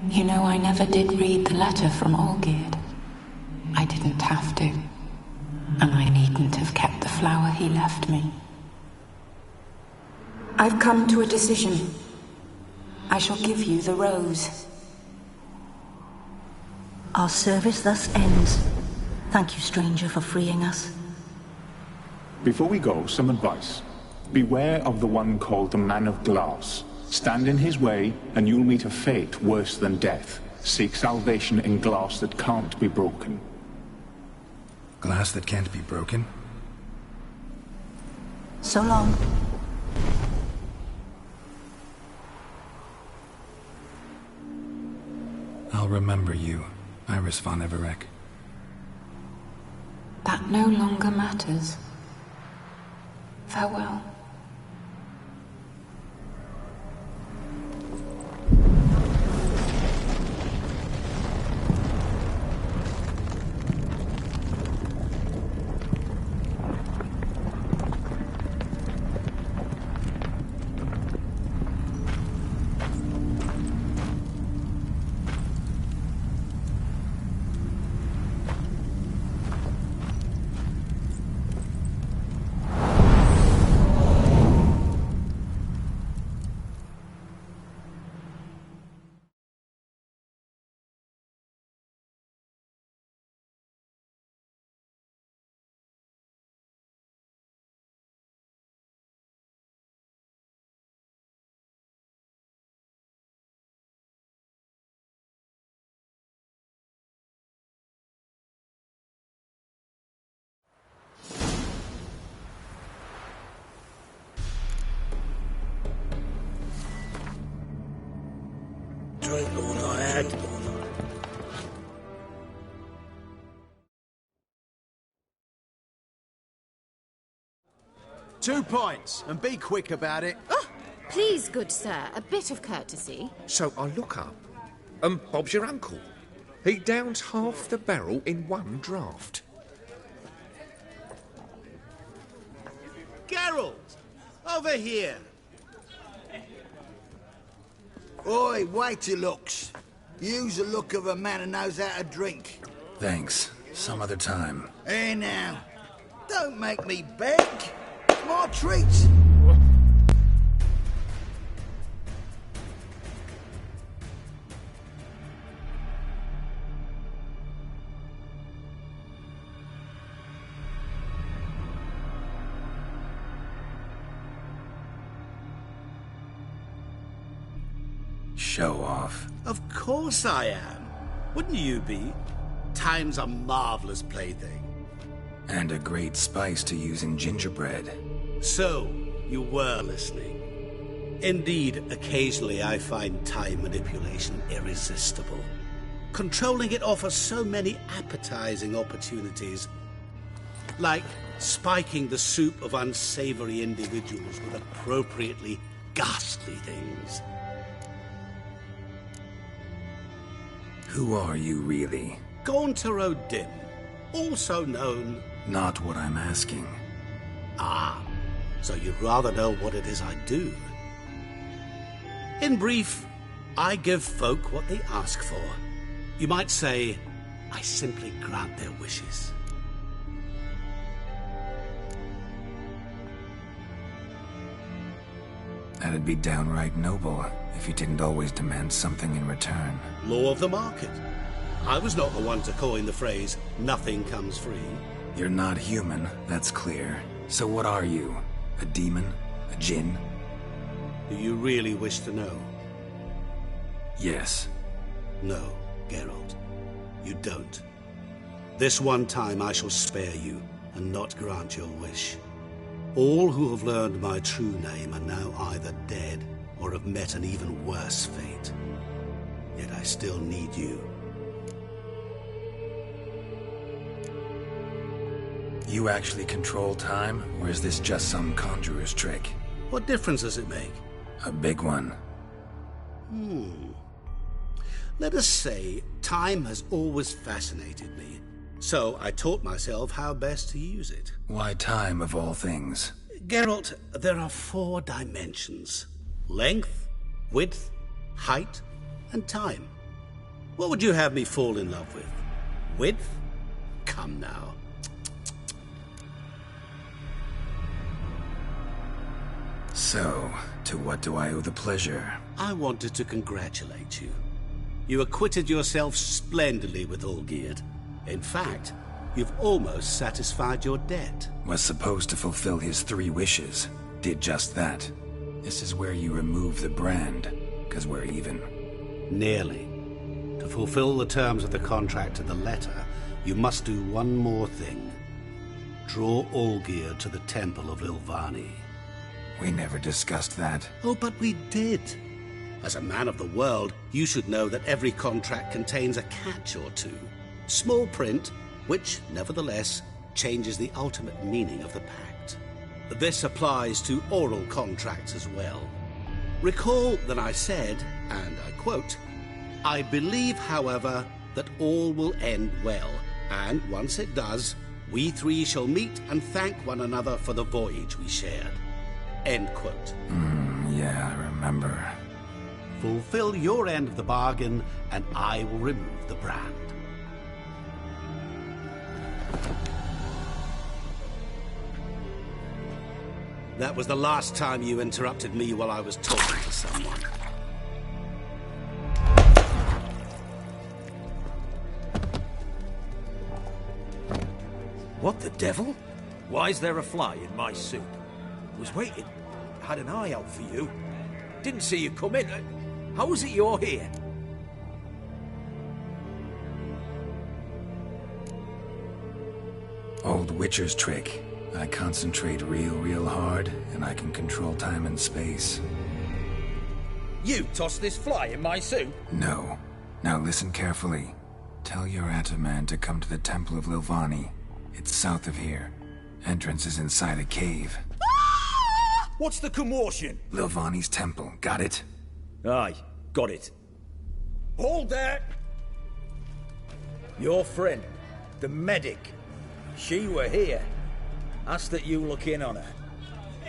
You know, I never did read the letter from Olgierd. I didn't have to. And I needn't have kept the flower he left me. I've come to a decision. I shall give you the rose. Our service thus ends. Thank you, stranger, for freeing us. Before we go, some advice. Beware of the one called the Man of Glass. Stand in his way, and you'll meet a fate worse than death. Seek salvation in glass that can't be broken. Glass that can't be broken? So long. I'll remember you, Iris von Everec. That no longer matters. Farewell. 2 points, and be quick about it. Oh, please, good sir, a bit of courtesy. So I look up, and Bob's your uncle. He downs half the barrel in one draught. Geralt! Over here! Oi, wait your looks. Use the look of a man who knows how to drink. Thanks. Some other time. Hey now, don't make me beg. My treat. Show off. Of course I am. Wouldn't you be? Time's a marvelous plaything. And a great spice to use in gingerbread. So, you were listening. Indeed, occasionally I find time manipulation irresistible. Controlling it offers so many appetizing opportunities. Like spiking the soup of unsavory individuals with appropriately ghastly things. Who are you, really? Gaunter O'Dim, also known... Not what I'm asking. Ah, so you'd rather know what it is I do. In brief, I give folk what they ask for. You might say, I simply grant their wishes. That'd be downright noble if you didn't always demand something in return. Law of the market. I was not the one to coin the phrase, nothing comes free. You're not human, that's clear. So what are you? A demon? A djinn? Do you really wish to know? Yes. No, Geralt. You don't. This one time I shall spare you, and not grant your wish. All who have learned my true name are now either dead, or have met an even worse fate. Yet I still need you. You actually control time, or is this just some conjurer's trick? What difference does it make? A big one. Let us say, time has always fascinated me. So I taught myself how best to use it. Why time, of all things? Geralt, there are 4 dimensions. Length, width, height, and time. What would you have me fall in love with? Width? Come now. So, to what do I owe the pleasure? I wanted to congratulate you. You acquitted yourself splendidly with Olgierd. In fact, you've almost satisfied your debt. Was supposed to fulfill his 3 wishes. Did just that. This is where you remove the brand, 'cause we're even. Nearly. To fulfill the terms of the contract to the letter, you must do one more thing. Draw Olgierd to the Temple of Lilvani. We never discussed that. Oh, but we did. As a man of the world, you should know that every contract contains a catch or two. Small print, which, nevertheless, changes the ultimate meaning of the pact. This applies to oral contracts as well. Recall that I said, and I quote, I believe, however, that all will end well, and once it does, we 3 shall meet and thank one another for the voyage we shared. End quote. Yeah, I remember. Fulfill your end of the bargain, and I will remove the brand. That was the last time you interrupted me while I was talking to someone. What the devil? Why is there a fly in my soup? Was waiting. Had an eye out for you. Didn't see you come in. How is it you're here? Old Witcher's trick. I concentrate real hard, and I can control time and space. You tossed this fly in my soup? No. Now listen carefully. Tell your Ataman to come to the Temple of Lilvani. It's south of here. Entrance is inside a cave. What's the commotion? Lilvani's temple, got it? Aye, got it. Hold that! Your friend, the medic. She were here. Ask that you look in on her.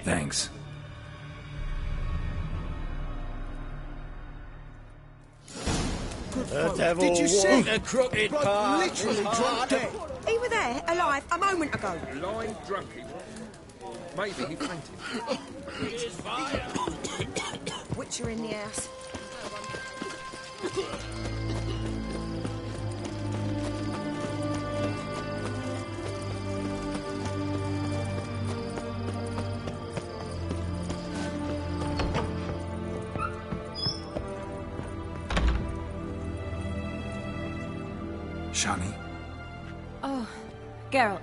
Thanks. Did you see the crooked part? Literally dropped dead. He were there, alive, a moment ago. Lying drunk he was. Maybe he fainted. Witcher in the house. Shani? Oh, Geralt.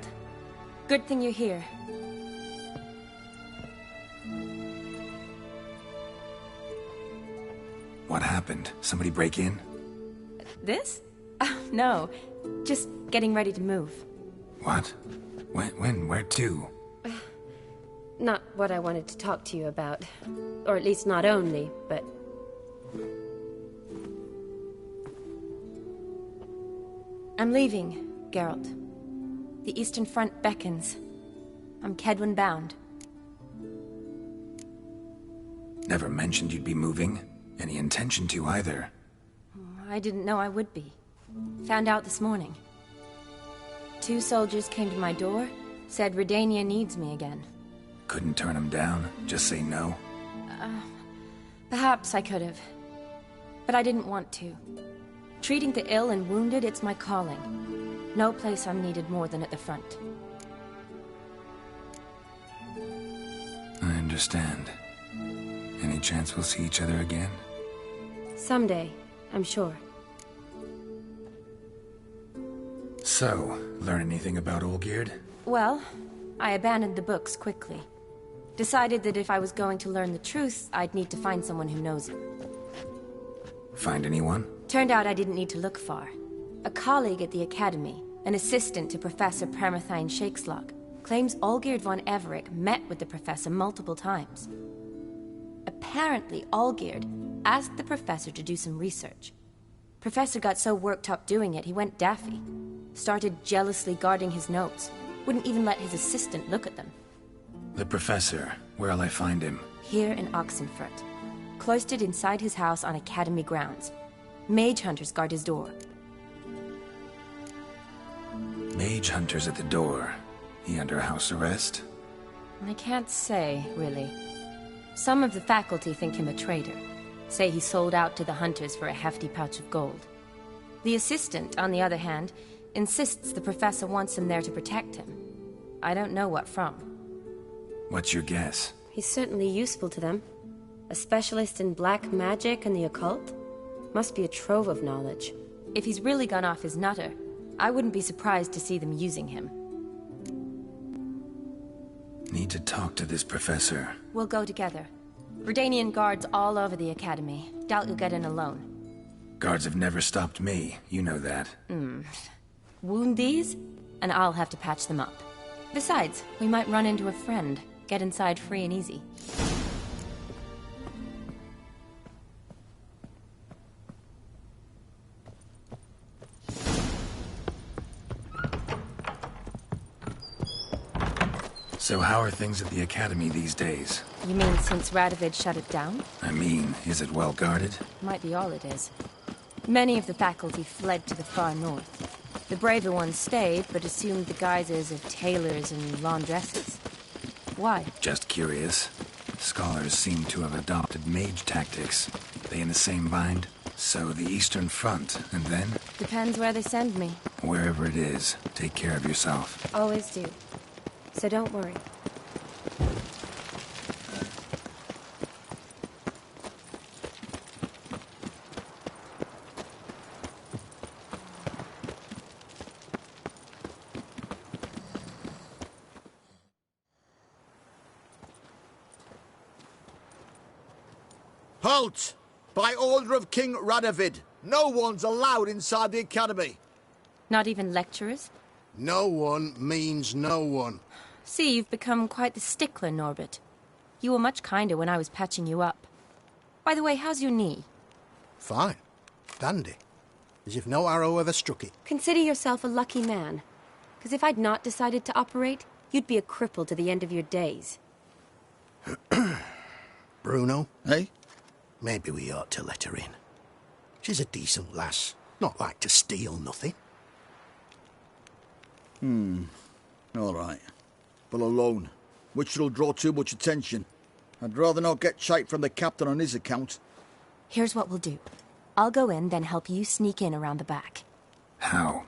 Good thing you're here. What happened? Somebody break in? This? No. Just getting ready to move. What? When? Where to? Not what I wanted to talk to you about. Or at least not only, but... I'm leaving, Geralt. The Eastern Front beckons. I'm Kedwin bound. Never mentioned you'd be moving. Any intention to either. I didn't know I would be. Found out this morning. 2 soldiers came to my door, said Redania needs me again. Couldn't turn him down? Just say no? Perhaps I could have. But I didn't want to. Treating the ill and wounded, it's my calling. No place I'm needed more than at the front. I understand. Any chance we'll see each other again? Someday, I'm sure. So, learn anything about Olgierd? Well, I abandoned the books quickly. Decided that if I was going to learn the truth, I'd need to find someone who knows it. Find anyone? Turned out I didn't need to look far. A colleague at the Academy, an assistant to Professor Shakeslock, claims Olgierd von Everec met with the professor multiple times. Apparently, Olgierd asked the professor to do some research. Professor got so worked up doing it, he went daffy. Started jealously guarding his notes. Wouldn't even let his assistant look at them. The professor. Where'll I find him? Here in Oxenfurt. Cloistered inside his house on Academy grounds. Mage hunters guard his door. Mage hunters at the door. He under house arrest? I can't say, really. Some of the faculty think him a traitor. Say he sold out to the hunters for a hefty pouch of gold. The assistant, on the other hand, insists the professor wants him there to protect him. I don't know what from. What's your guess? He's certainly useful to them. A specialist in black magic and the occult? Must be a trove of knowledge. If he's really gone off his nutter, I wouldn't be surprised to see them using him. Need to talk to this professor. We'll go together. Redanian guards all over the Academy. Doubt you'll get in alone. Guards have never stopped me. You know that. Wound these, and I'll have to patch them up. Besides, we might run into a friend. Get inside free and easy. So how are things at the Academy these days? You mean since Radovid shut it down? I mean, is it well guarded? Might be all it is. Many of the faculty fled to the far north. The braver ones stayed, but assumed the guises of tailors and laundresses. Why? Just curious. Scholars seem to have adopted mage tactics. They in the same bind? So the Eastern Front, and then? Depends where they send me. Wherever it is, take care of yourself. Always do. So don't worry. Halt! By order of King Radovid, no one's allowed inside the Academy. Not even lecturers? No one means no one. See, you've become quite the stickler, Norbert. You were much kinder when I was patching you up. By the way, how's your knee? Fine. Dandy. As if no arrow ever struck it. Consider yourself a lucky man. Because if I'd not decided to operate, you'd be a cripple to the end of your days. Bruno? Eh? Maybe we ought to let her in. She's a decent lass. Not like to steal nothing. All right. But alone, which will draw too much attention. I'd rather not get shite from the captain on his account. Here's what we'll do. I'll go in, then help you sneak in around the back. How?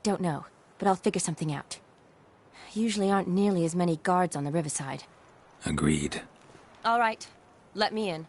Don't know, but I'll figure something out. Usually aren't nearly as many guards on the riverside. Agreed. All right. Let me in.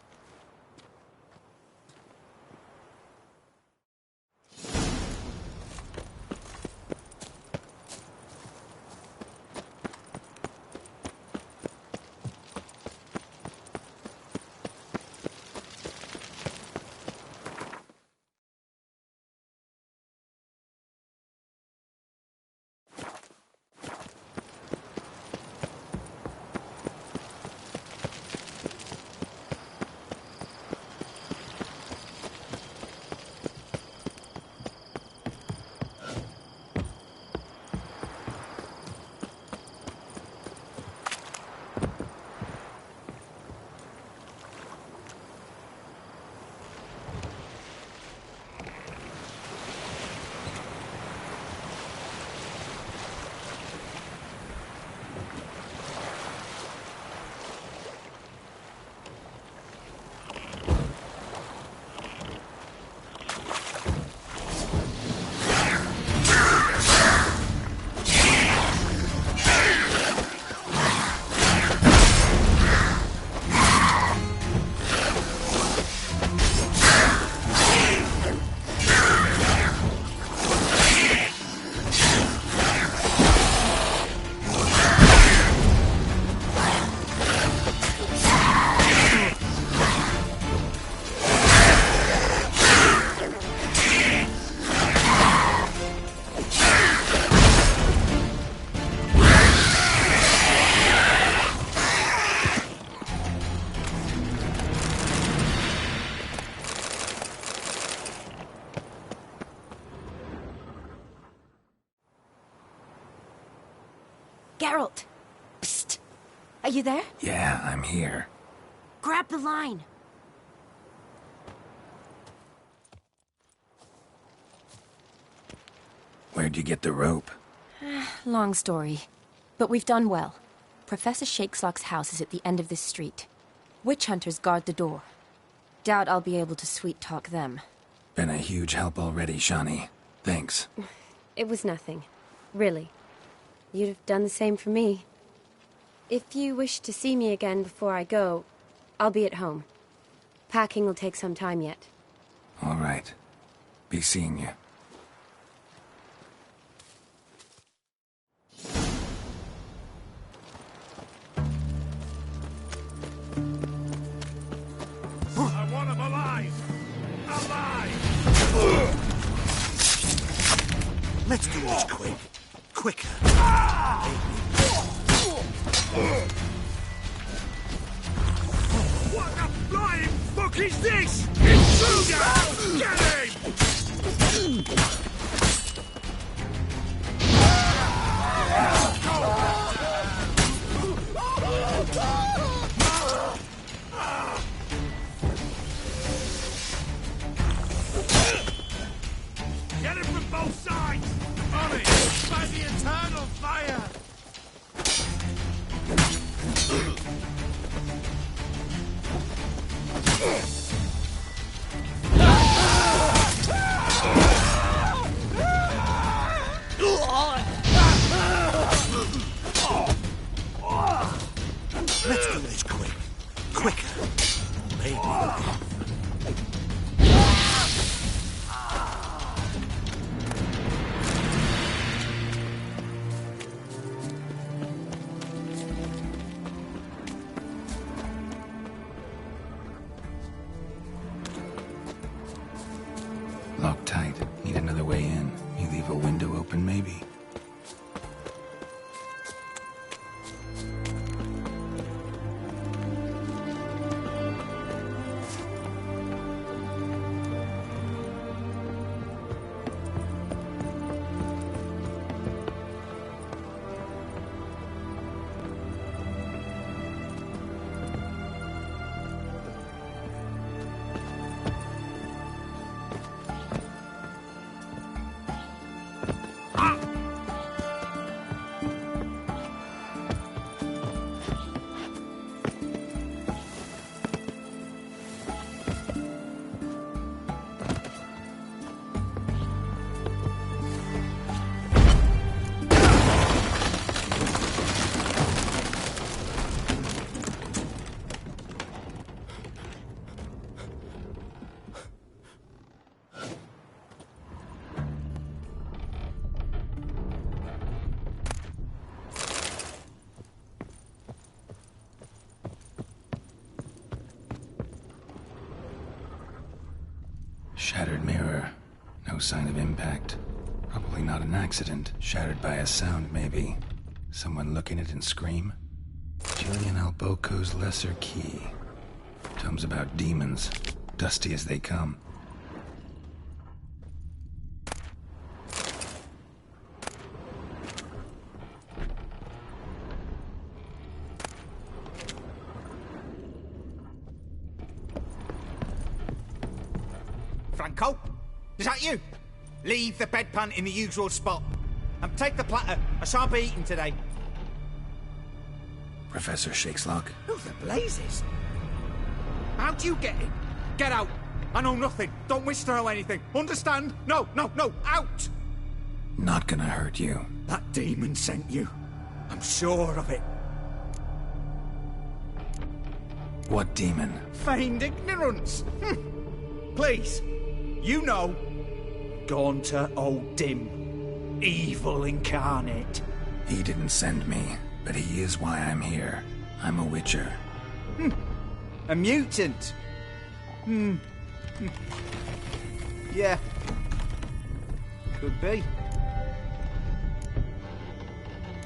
Geralt! Psst! Are you there? Yeah, I'm here. Grab the line! Where'd you get the rope? Long story. But we've done well. Professor Shakeslock's house is at the end of this street. Witch hunters guard the door. Doubt I'll be able to sweet-talk them. Been a huge help already, Shani. Thanks. It was nothing. Really. You'd have done the same for me. If you wish to see me again before I go, I'll be at home. Packing will take some time yet. All right. Be seeing you. I want him alive! Alive! Let's do this quick. Quicker. What the flying fuck is this? Intruder! Get him! Get him from both sides! On it! By the eternal fire! Let's do this quick. Quicker. Maybe. Locked tight. Need another way in. You leave a window open, maybe? sign of impact. Probably not an accident. Shattered by a sound, maybe. Someone look in it and scream? Julian Alboco's Lesser Key. Tomes about demons. Dusty as they come. Franco? Is that you? Leave the bedpan in the usual spot. And take the platter. I shan't be eating today. Professor Shakeslock? Who the blazes? How'd you get in? Get out. I know nothing. Don't wish to know anything. Understand? No, out! Not gonna hurt you. That demon sent you. I'm sure of it. What demon? Feigned ignorance. Please. You know. Gaunter O'Dim. Evil incarnate. He didn't send me, but he is why I'm here. I'm a witcher. A mutant. Yeah. Could be.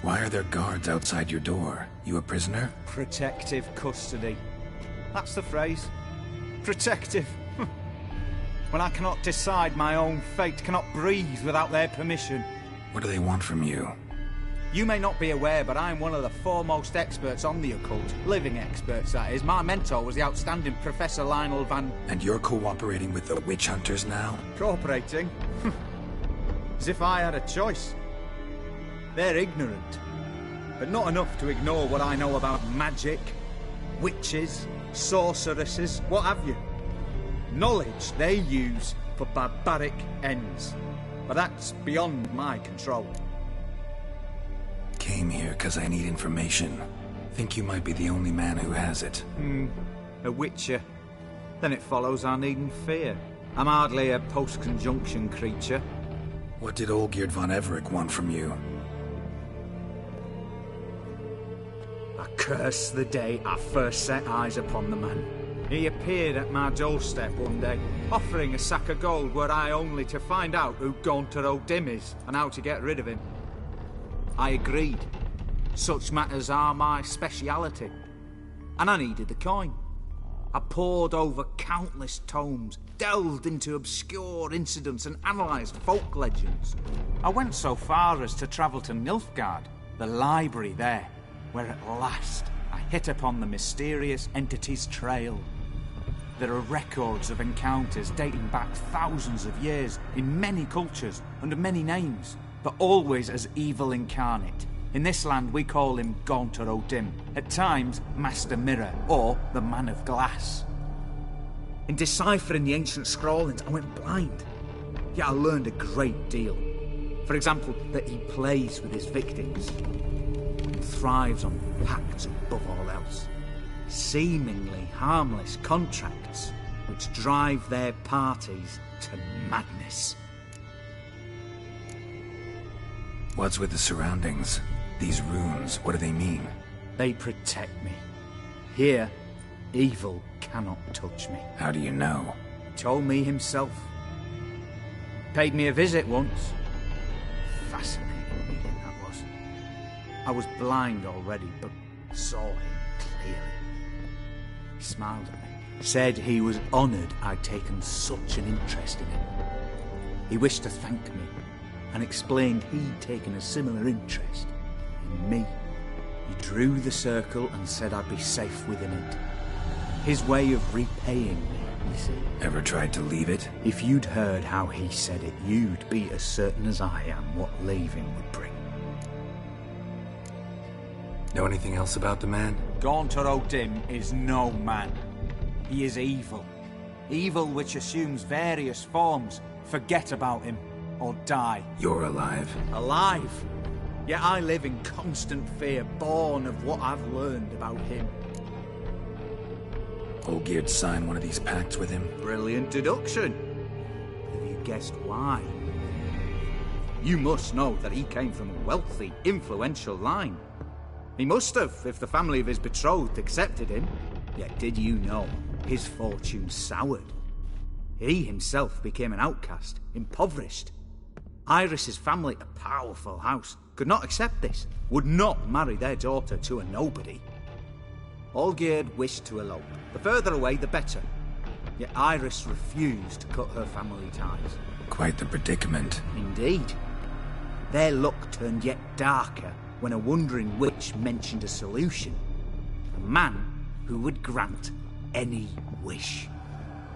Why are there guards outside your door? You a prisoner? Protective custody. That's the phrase. Protective. When I cannot decide my own fate, cannot breathe without their permission. What do they want from you? You may not be aware, but I'm one of the foremost experts on the occult. Living experts, that is. My mentor was the outstanding Professor Lionel van... And you're cooperating with the witch hunters now? Cooperating? As if I had a choice. They're ignorant, but not enough to ignore what I know about magic, witches, sorceresses, what have you. Knowledge they use for barbaric ends. But that's beyond my control. Came here because I need information. Think you might be the only man who has it. A witcher. Then it follows I needn't fear. I'm hardly a post-conjunction creature. What did Olgierd von Everec want from you? I curse the day I first set eyes upon the man. He appeared at my doorstep one day, offering a sack of gold were I only to find out who Gaunter O'Dim is and how to get rid of him. I agreed. Such matters are my speciality. And I needed the coin. I pored over countless tomes, delved into obscure incidents and analysed folk legends. I went so far as to travel to Nilfgaard, the library there, where at last I hit upon the mysterious entity's trail. There are records of encounters dating back thousands of years in many cultures, under many names, but always as evil incarnate. In this land we call him Gaunter O'Dim, at times Master Mirror, or the Man of Glass. In deciphering the ancient scrawlings I went blind, yet I learned a great deal. For example, that he plays with his victims, and thrives on pacts above all else. Seemingly harmless contracts which drive their parties to madness. What's with the surroundings? These runes, what do they mean? They protect me. Here, evil cannot touch me. How do you know? He told me himself. Paid me a visit once. Fascinating meeting that was. I was blind already, but saw him clearly. He smiled at me, said he was honoured I'd taken such an interest in him. He wished to thank me, and explained he'd taken a similar interest in me. He drew the circle and said I'd be safe within it. His way of repaying me, you see. Ever tried to leave it? If you'd heard how he said it, you'd be as certain as I am what leaving would bring. Know anything else about the man? Gaunter O'Dim is no man. He is evil. Evil which assumes various forms. Forget about him, or die. You're alive. Alive? Yet I live in constant fear, born of what I've learned about him. Olgierd signed one of these pacts with him? Brilliant deduction. Have you guessed why? You must know that he came from a wealthy, influential line. He must have, if the family of his betrothed accepted him. Yet did you know his fortune soured? He himself became an outcast, impoverished. Iris's family, a powerful house, could not accept this, would not marry their daughter to a nobody. Olgierd wished to elope. The further away, the better. Yet Iris refused to cut her family ties. Quite the predicament. Indeed. Their luck turned yet darker when a wandering witch mentioned a solution. A man who would grant any wish.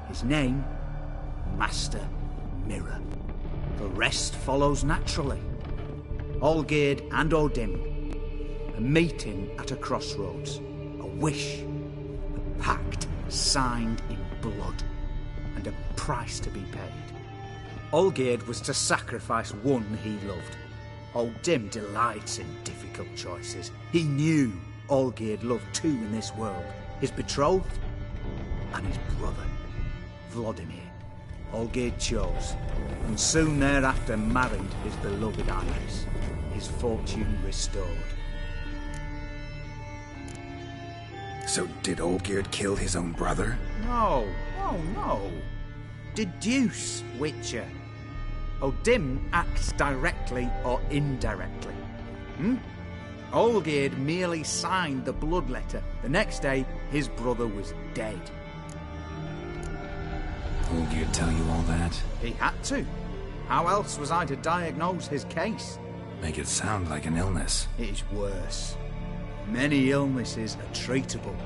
His name, Master Mirror. The rest follows naturally. Olgierd and Odim, a meeting at a crossroads, a wish, a pact signed in blood, and a price to be paid. Olgierd was to sacrifice one he loved. Odim delights in difficult choices. He knew Olgierd loved two in this world, his betrothed and his brother, Vladimir. Olgierd chose, and soon thereafter married his beloved Iris, his fortune restored. So did Olgierd kill his own brother? No. Deduce, Witcher. Odim acts directly or indirectly. Olgierd merely signed the blood letter. The next day, his brother was dead. Olgierd tell you all that? He had to. How else was I to diagnose his case? Make it sound like an illness. It is worse. Many illnesses are treatable,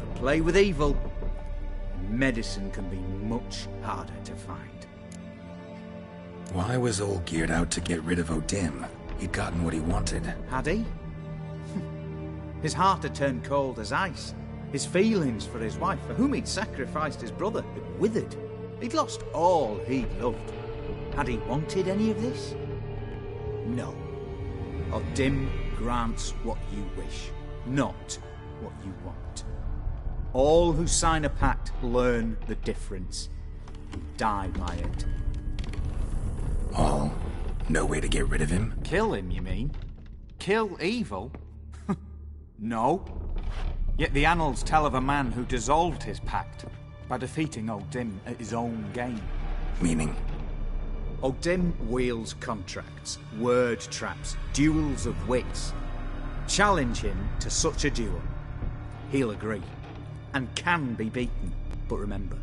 but play with evil, medicine can be much harder to find. Why was Olgierd out to get rid of Odim? He'd gotten what he wanted. Had he? His heart had turned cold as ice. His feelings for his wife, for whom he'd sacrificed his brother, had withered. He'd lost all he'd loved. Had he wanted any of this? No. Odim grants what you wish, not what you want. All who sign a pact learn the difference and die by it. All? No way to get rid of him? Kill him, you mean? Kill evil? No. Yet the annals tell of a man who dissolved his pact by defeating Odim at his own game. Meaning? Odim wields contracts, word traps, duels of wits. Challenge him to such a duel. He'll agree, and can be beaten. But remember,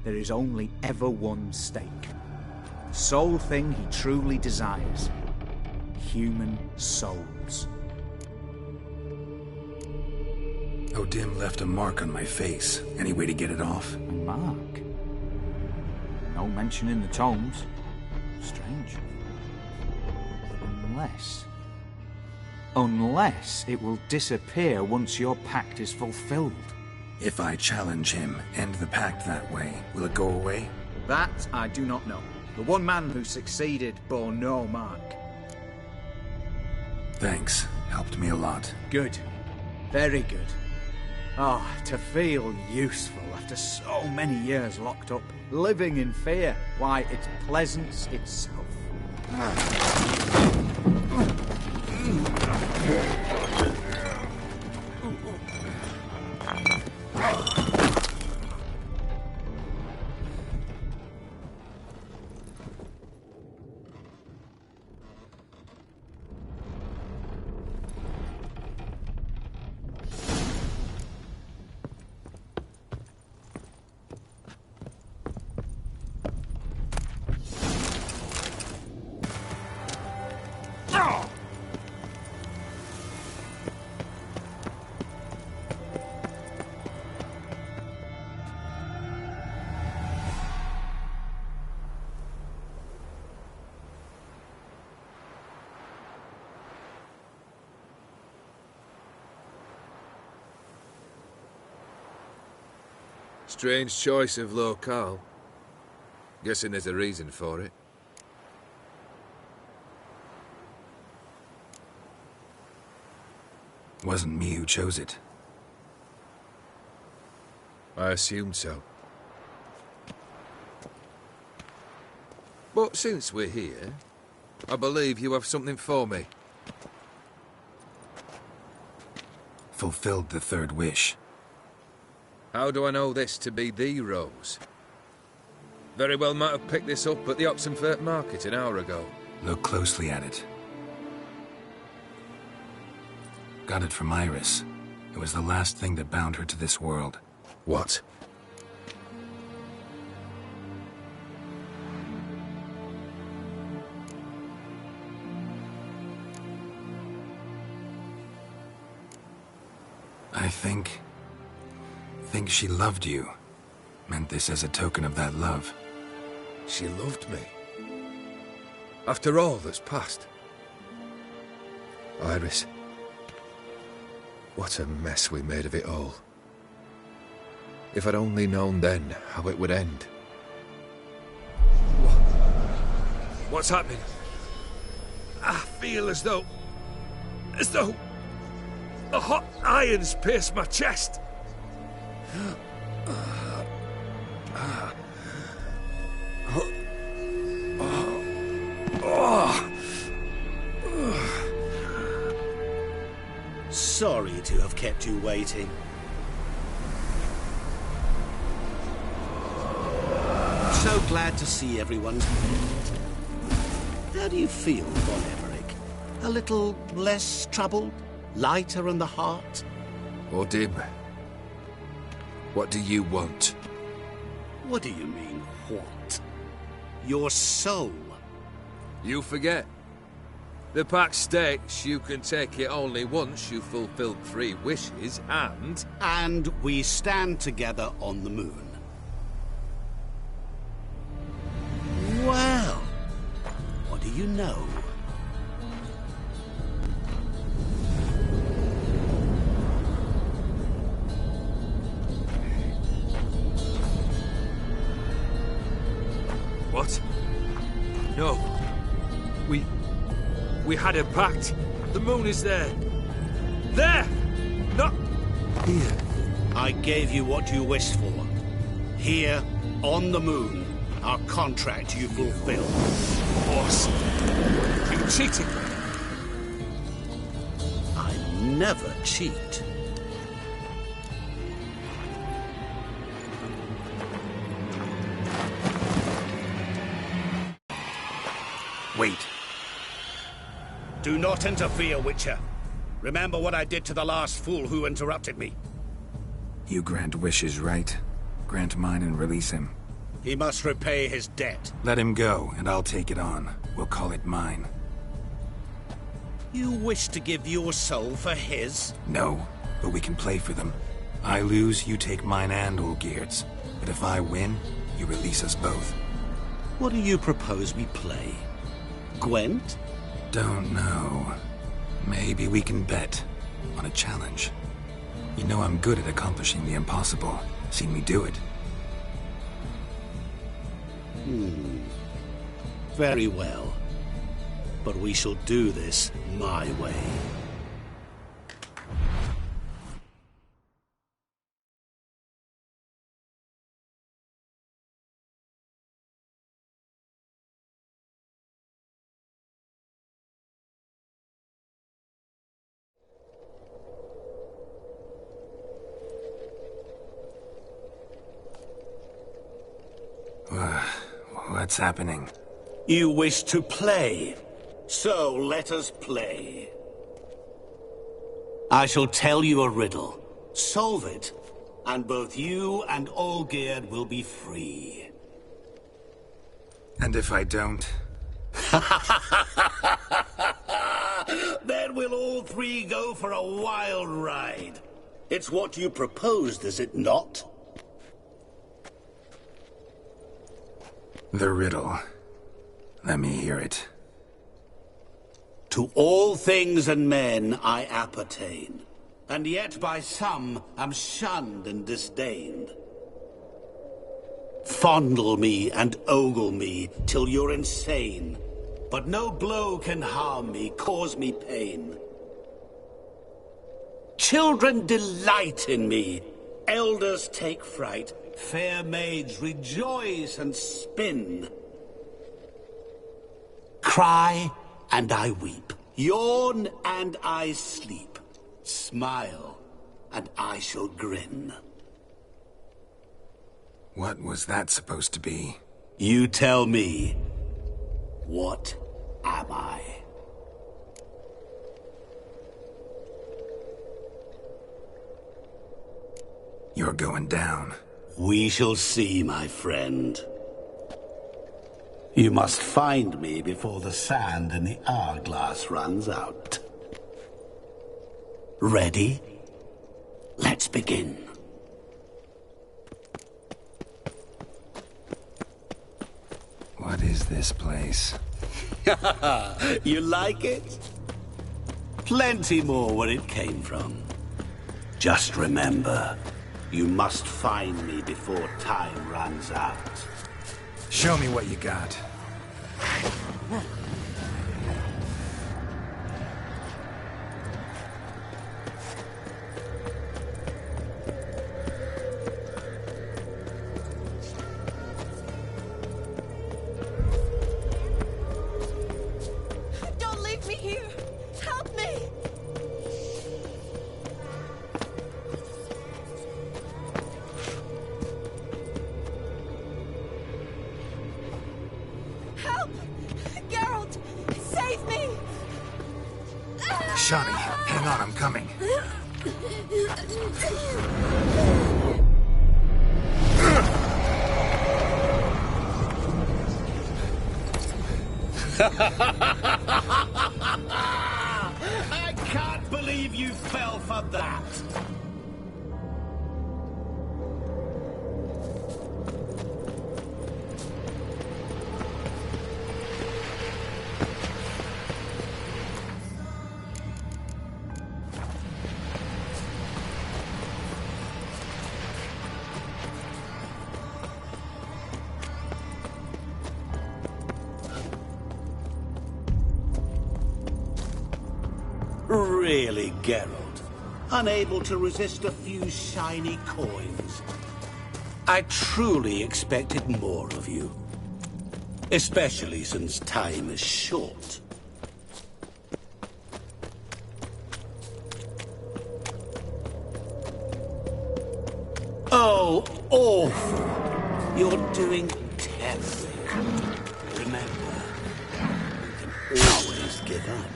there is only ever one stake. The sole thing he truly desires. Human souls. Odim left a mark on my face. Any way to get it off? A mark? No mention in the tomes. Strange. Unless it will disappear once your pact is fulfilled. If I challenge him, end the pact that way, will it go away? That I do not know. The one man who succeeded bore no mark. Thanks. Helped me a lot. Good. Very good. Oh, to feel useful after so many years locked up, living in fear. Why, it's pleasance itself. Strange choice of locale. Guessing there's a reason for it. Wasn't me who chose it. I assumed so. But since we're here, I believe you have something for me. Fulfilled the third wish. How do I know this to be the rose? Very well might have picked this up at the Oxenfurt market an hour ago. Look closely at it. Got it from Iris. It was the last thing that bound her to this world. What? I think she loved you. Meant this as a token of that love. She loved me. After all that's passed. Iris. What a mess we made of it all. If I'd only known then how it would end. What's happening? I feel as though the hot irons pierce my chest. Sorry to have kept you waiting. So glad to see everyone's moved. How do you feel, von Everec? A little less troubled? Lighter in the heart? Or dim? What do you want? What do you mean, what? Your soul. You forget. The pact states you can take it only once you've fulfilled 3 wishes, and... And we stand together on the moon. Well, what do you know? What? No. We had a pact. The moon is there. There! Not here. I gave you what you wished for. Here, on the moon, our contract you fulfilled. Boss, you cheated me. I never cheat. Wait. Do not interfere, Witcher. Remember what I did to the last fool who interrupted me. You grant wishes, right? Grant mine and release him. He must repay his debt. Let him go, and I'll take it on. We'll call it mine. You wish to give your soul for his? No, but we can play for them. I lose, you take mine and Olgierd's. But if I win, you release us both. What do you propose we play? Gwent? Don't know. Maybe we can bet on a challenge. You know I'm good at accomplishing the impossible. Seen me do it. Very well. But we shall do this my way. What's happening? You wish to play, so let us play. I shall tell you a riddle. Solve it, and both you and Olgierd will be free. And if I don't? Then we'll all 3 go for a wild ride. It's what you proposed, is it not? The riddle. Let me hear it. To all things and men I appertain, and yet by some am shunned and disdained. Fondle me and ogle me till you're insane, but no blow can harm me, cause me pain. Children delight in me, elders take fright, fair maids rejoice and spin. Cry and I weep, yawn and I sleep, smile and I shall grin. What was that supposed to be? You tell me, what am I? You're going down. We shall see, my friend. You must find me before the sand in the hourglass runs out. Ready? Let's begin. What is this place? You like it? Plenty more where it came from. Just remember, you must find me before time runs out. Show me what you got. Don't leave me here! Help me! Help! Geralt! Save me! Shani, hang on, I'm coming. I can't believe you fell for that. Really, Geralt? Unable to resist a few shiny coins? I truly expected more of you. Especially since time is short. Oh, awful. You're doing terribly. Remember, you can always give up.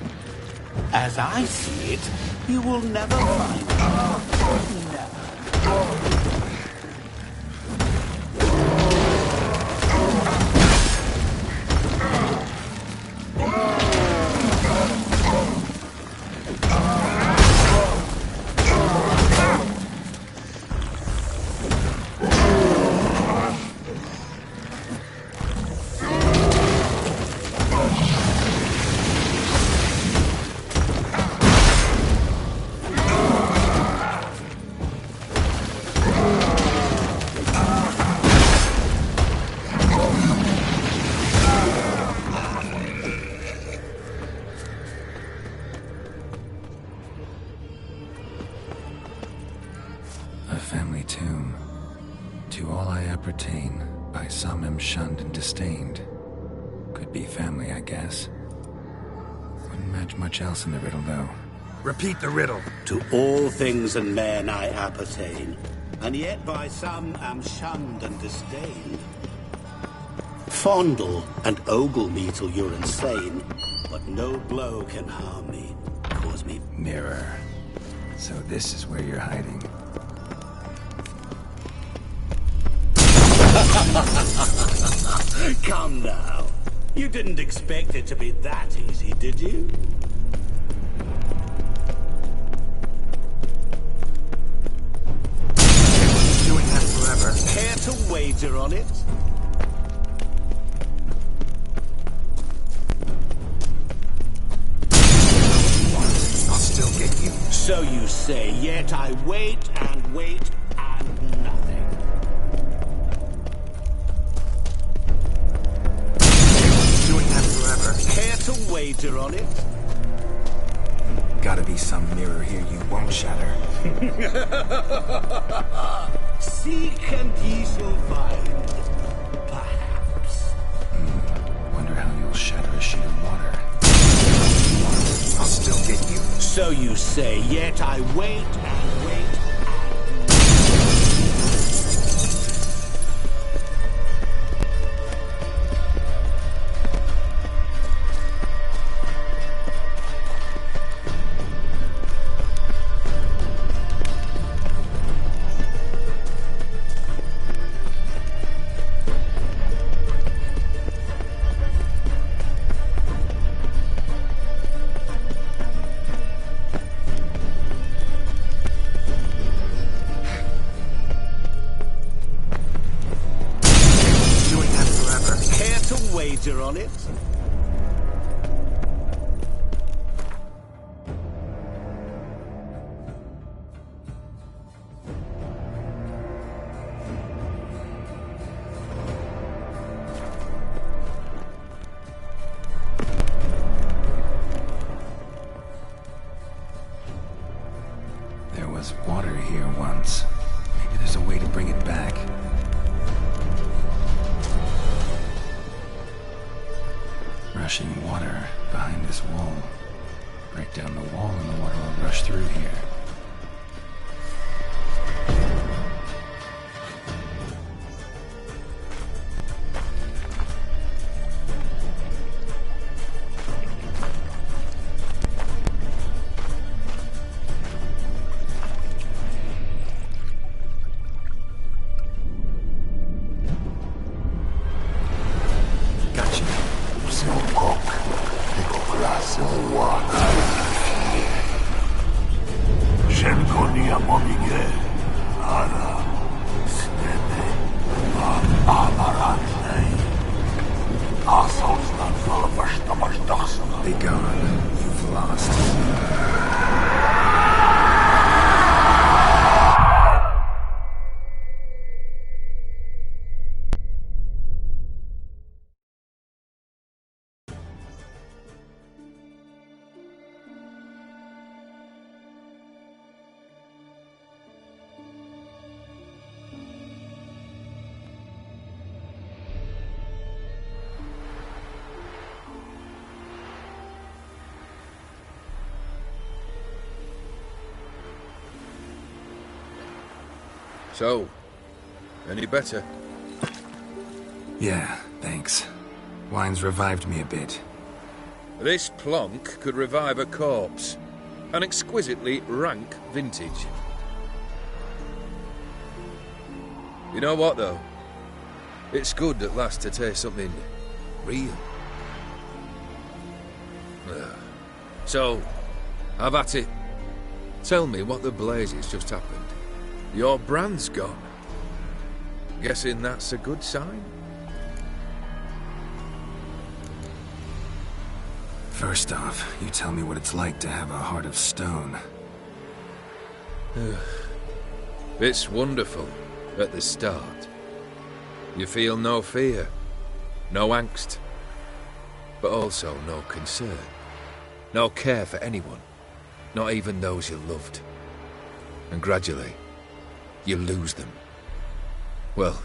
As I see it, you will never find it. Never. A family tomb. To all I appertain, by some am shunned and disdained. Could be family, I guess. Wouldn't match much else in the riddle, though. Repeat the riddle. To all things and men I appertain, and yet by some am shunned and disdained. Fondle and ogle me till you're insane, but no blow can harm me, cause me... Mirror. So this is where you're hiding. Come now. You didn't expect it to be that easy, did you? Doing that forever. Care to wager on it? I'll still get you. So you say, yet I wait and wait and nothing. Doing that forever. Care to wager on it? Gotta be some mirror here you won't shatter. Seek and ye shall find. Perhaps. Wonder how you'll shatter a sheet of water. I'll still get you. So you say, yet I wait and wait. meter on it. There was water here once. Maybe there's a way to bring it back. Rushing water behind this wall. Break down the wall and the water will rush through here. Be gone. You've lost. So, any better? Yeah, thanks. Wine's revived me a bit. This plonk could revive a corpse. An exquisitely rank vintage. You know what, though? It's good at last to taste something real. So, have at it. Tell me what the blazes just happened. Your brand's gone. Guessing that's a good sign? First off, you tell me what it's like to have a heart of stone. It's wonderful at the start. You feel no fear, no angst, but also no concern, no care for anyone, not even those you loved. And gradually, you lose them. Well,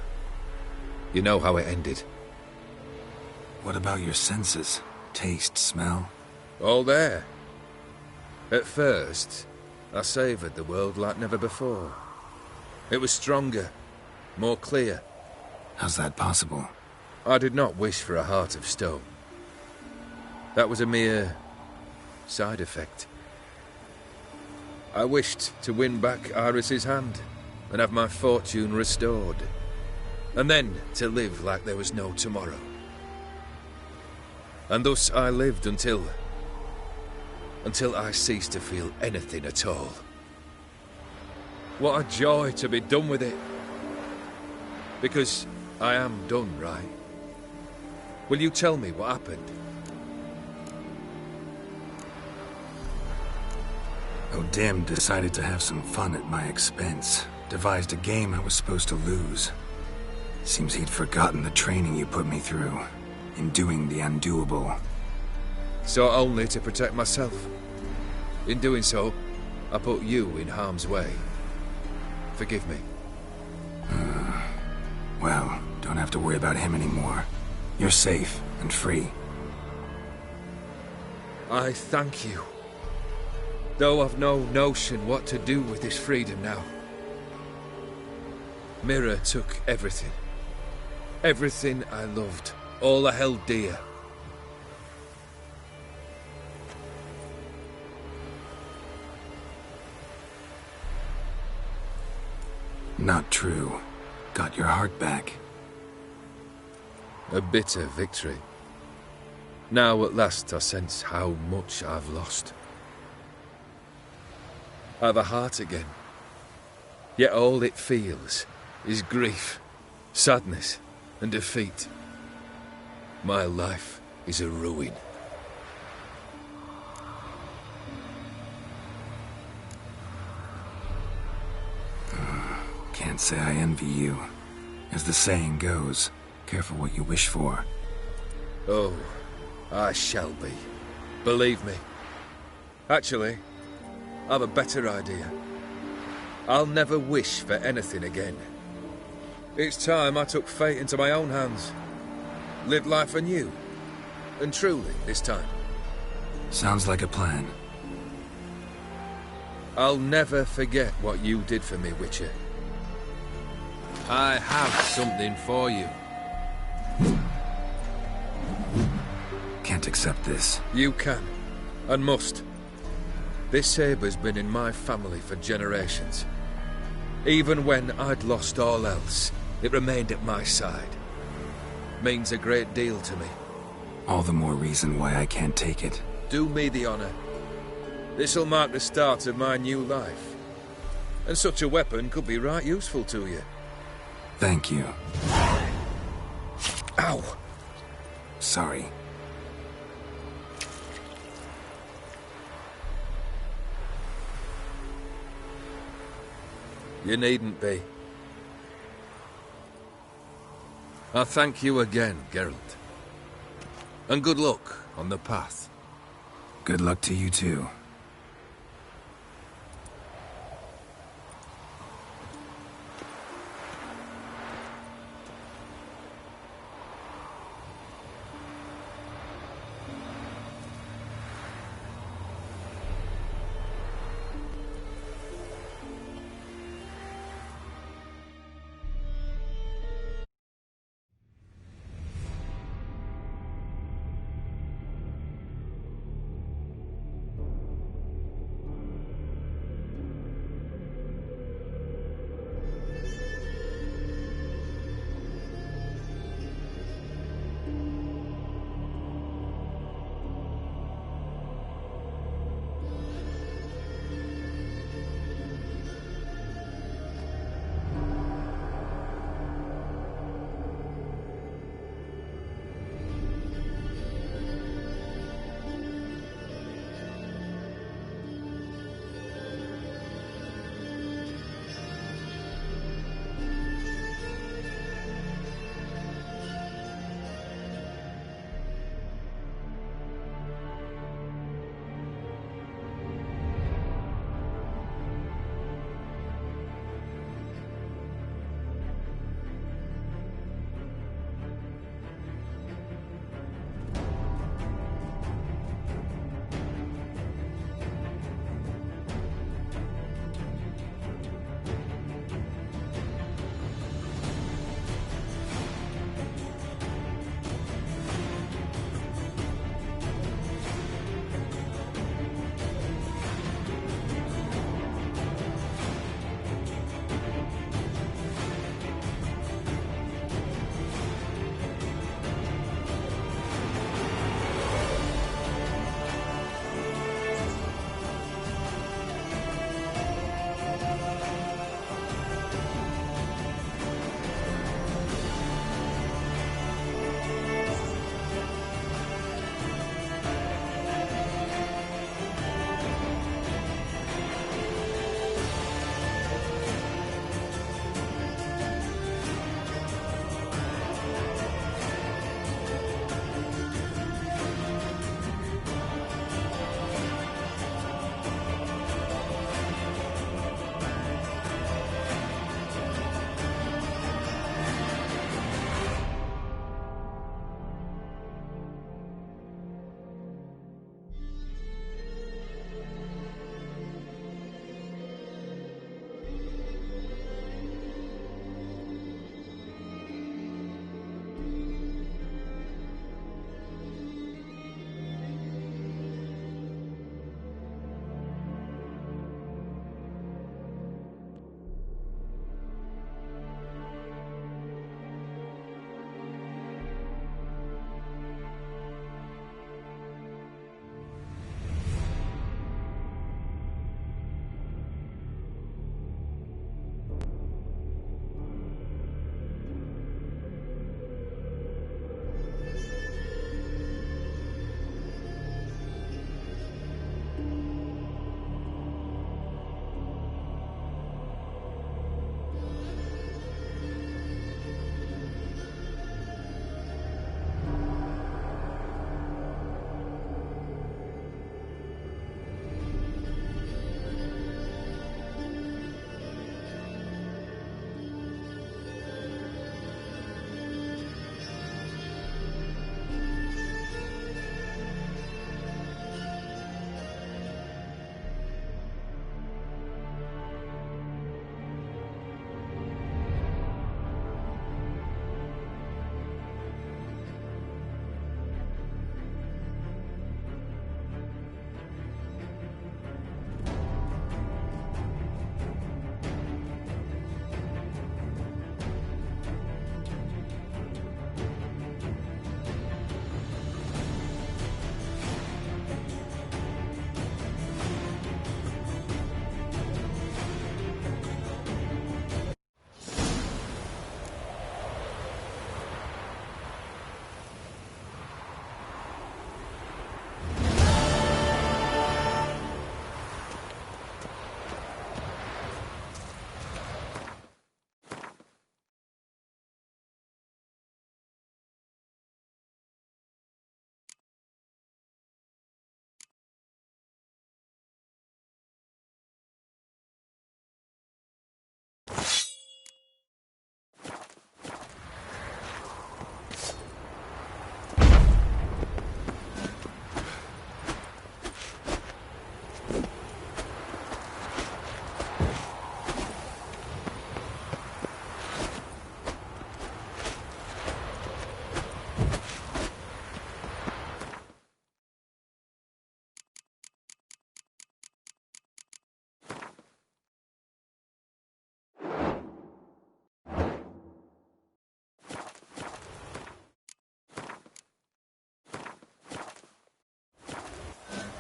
you know how it ended. What about your senses? Taste, smell? All there. At first, I savoured the world like never before. It was stronger, more clear. How's that possible? I did not wish for a heart of stone. That was a mere side effect. I wished to win back Iris's hand and have my fortune restored, and then to live like there was no tomorrow. And thus I lived until I ceased to feel anything at all. What a joy to be done with it. Because I am done, right? Will you tell me what happened? O'Dim decided to have some fun at my expense. Devised a game I was supposed to lose. Seems he'd forgotten the training you put me through. In doing the undoable. So only to protect myself. In doing so, I put you in harm's way. Forgive me. Well, don't have to worry about him anymore. You're safe and free. I thank you. Though I've no notion what to do with this freedom now. Mira took everything. Everything I loved. All I held dear. Not true. Got your heart back. A bitter victory. Now at last I sense how much I've lost. I've a heart again. Yet all it feels is grief, sadness, and defeat. My life is a ruin. Can't say I envy you. As the saying goes, careful what you wish for. Oh, I shall be. Believe me. Actually, I've a better idea. I'll never wish for anything again. It's time I took fate into my own hands. Lived life anew. And truly, this time. Sounds like a plan. I'll never forget what you did for me, Witcher. I have something for you. Can't accept this. You can, and must. This sabre's been in my family for generations. Even when I'd lost all else, it remained at my side. Means a great deal to me. All the more reason why I can't take it. Do me the honor. This'll mark the start of my new life. And such a weapon could be right useful to you. Thank you. Ow! Sorry. You needn't be. I thank you again, Geralt. And good luck on the path. Good luck to you too.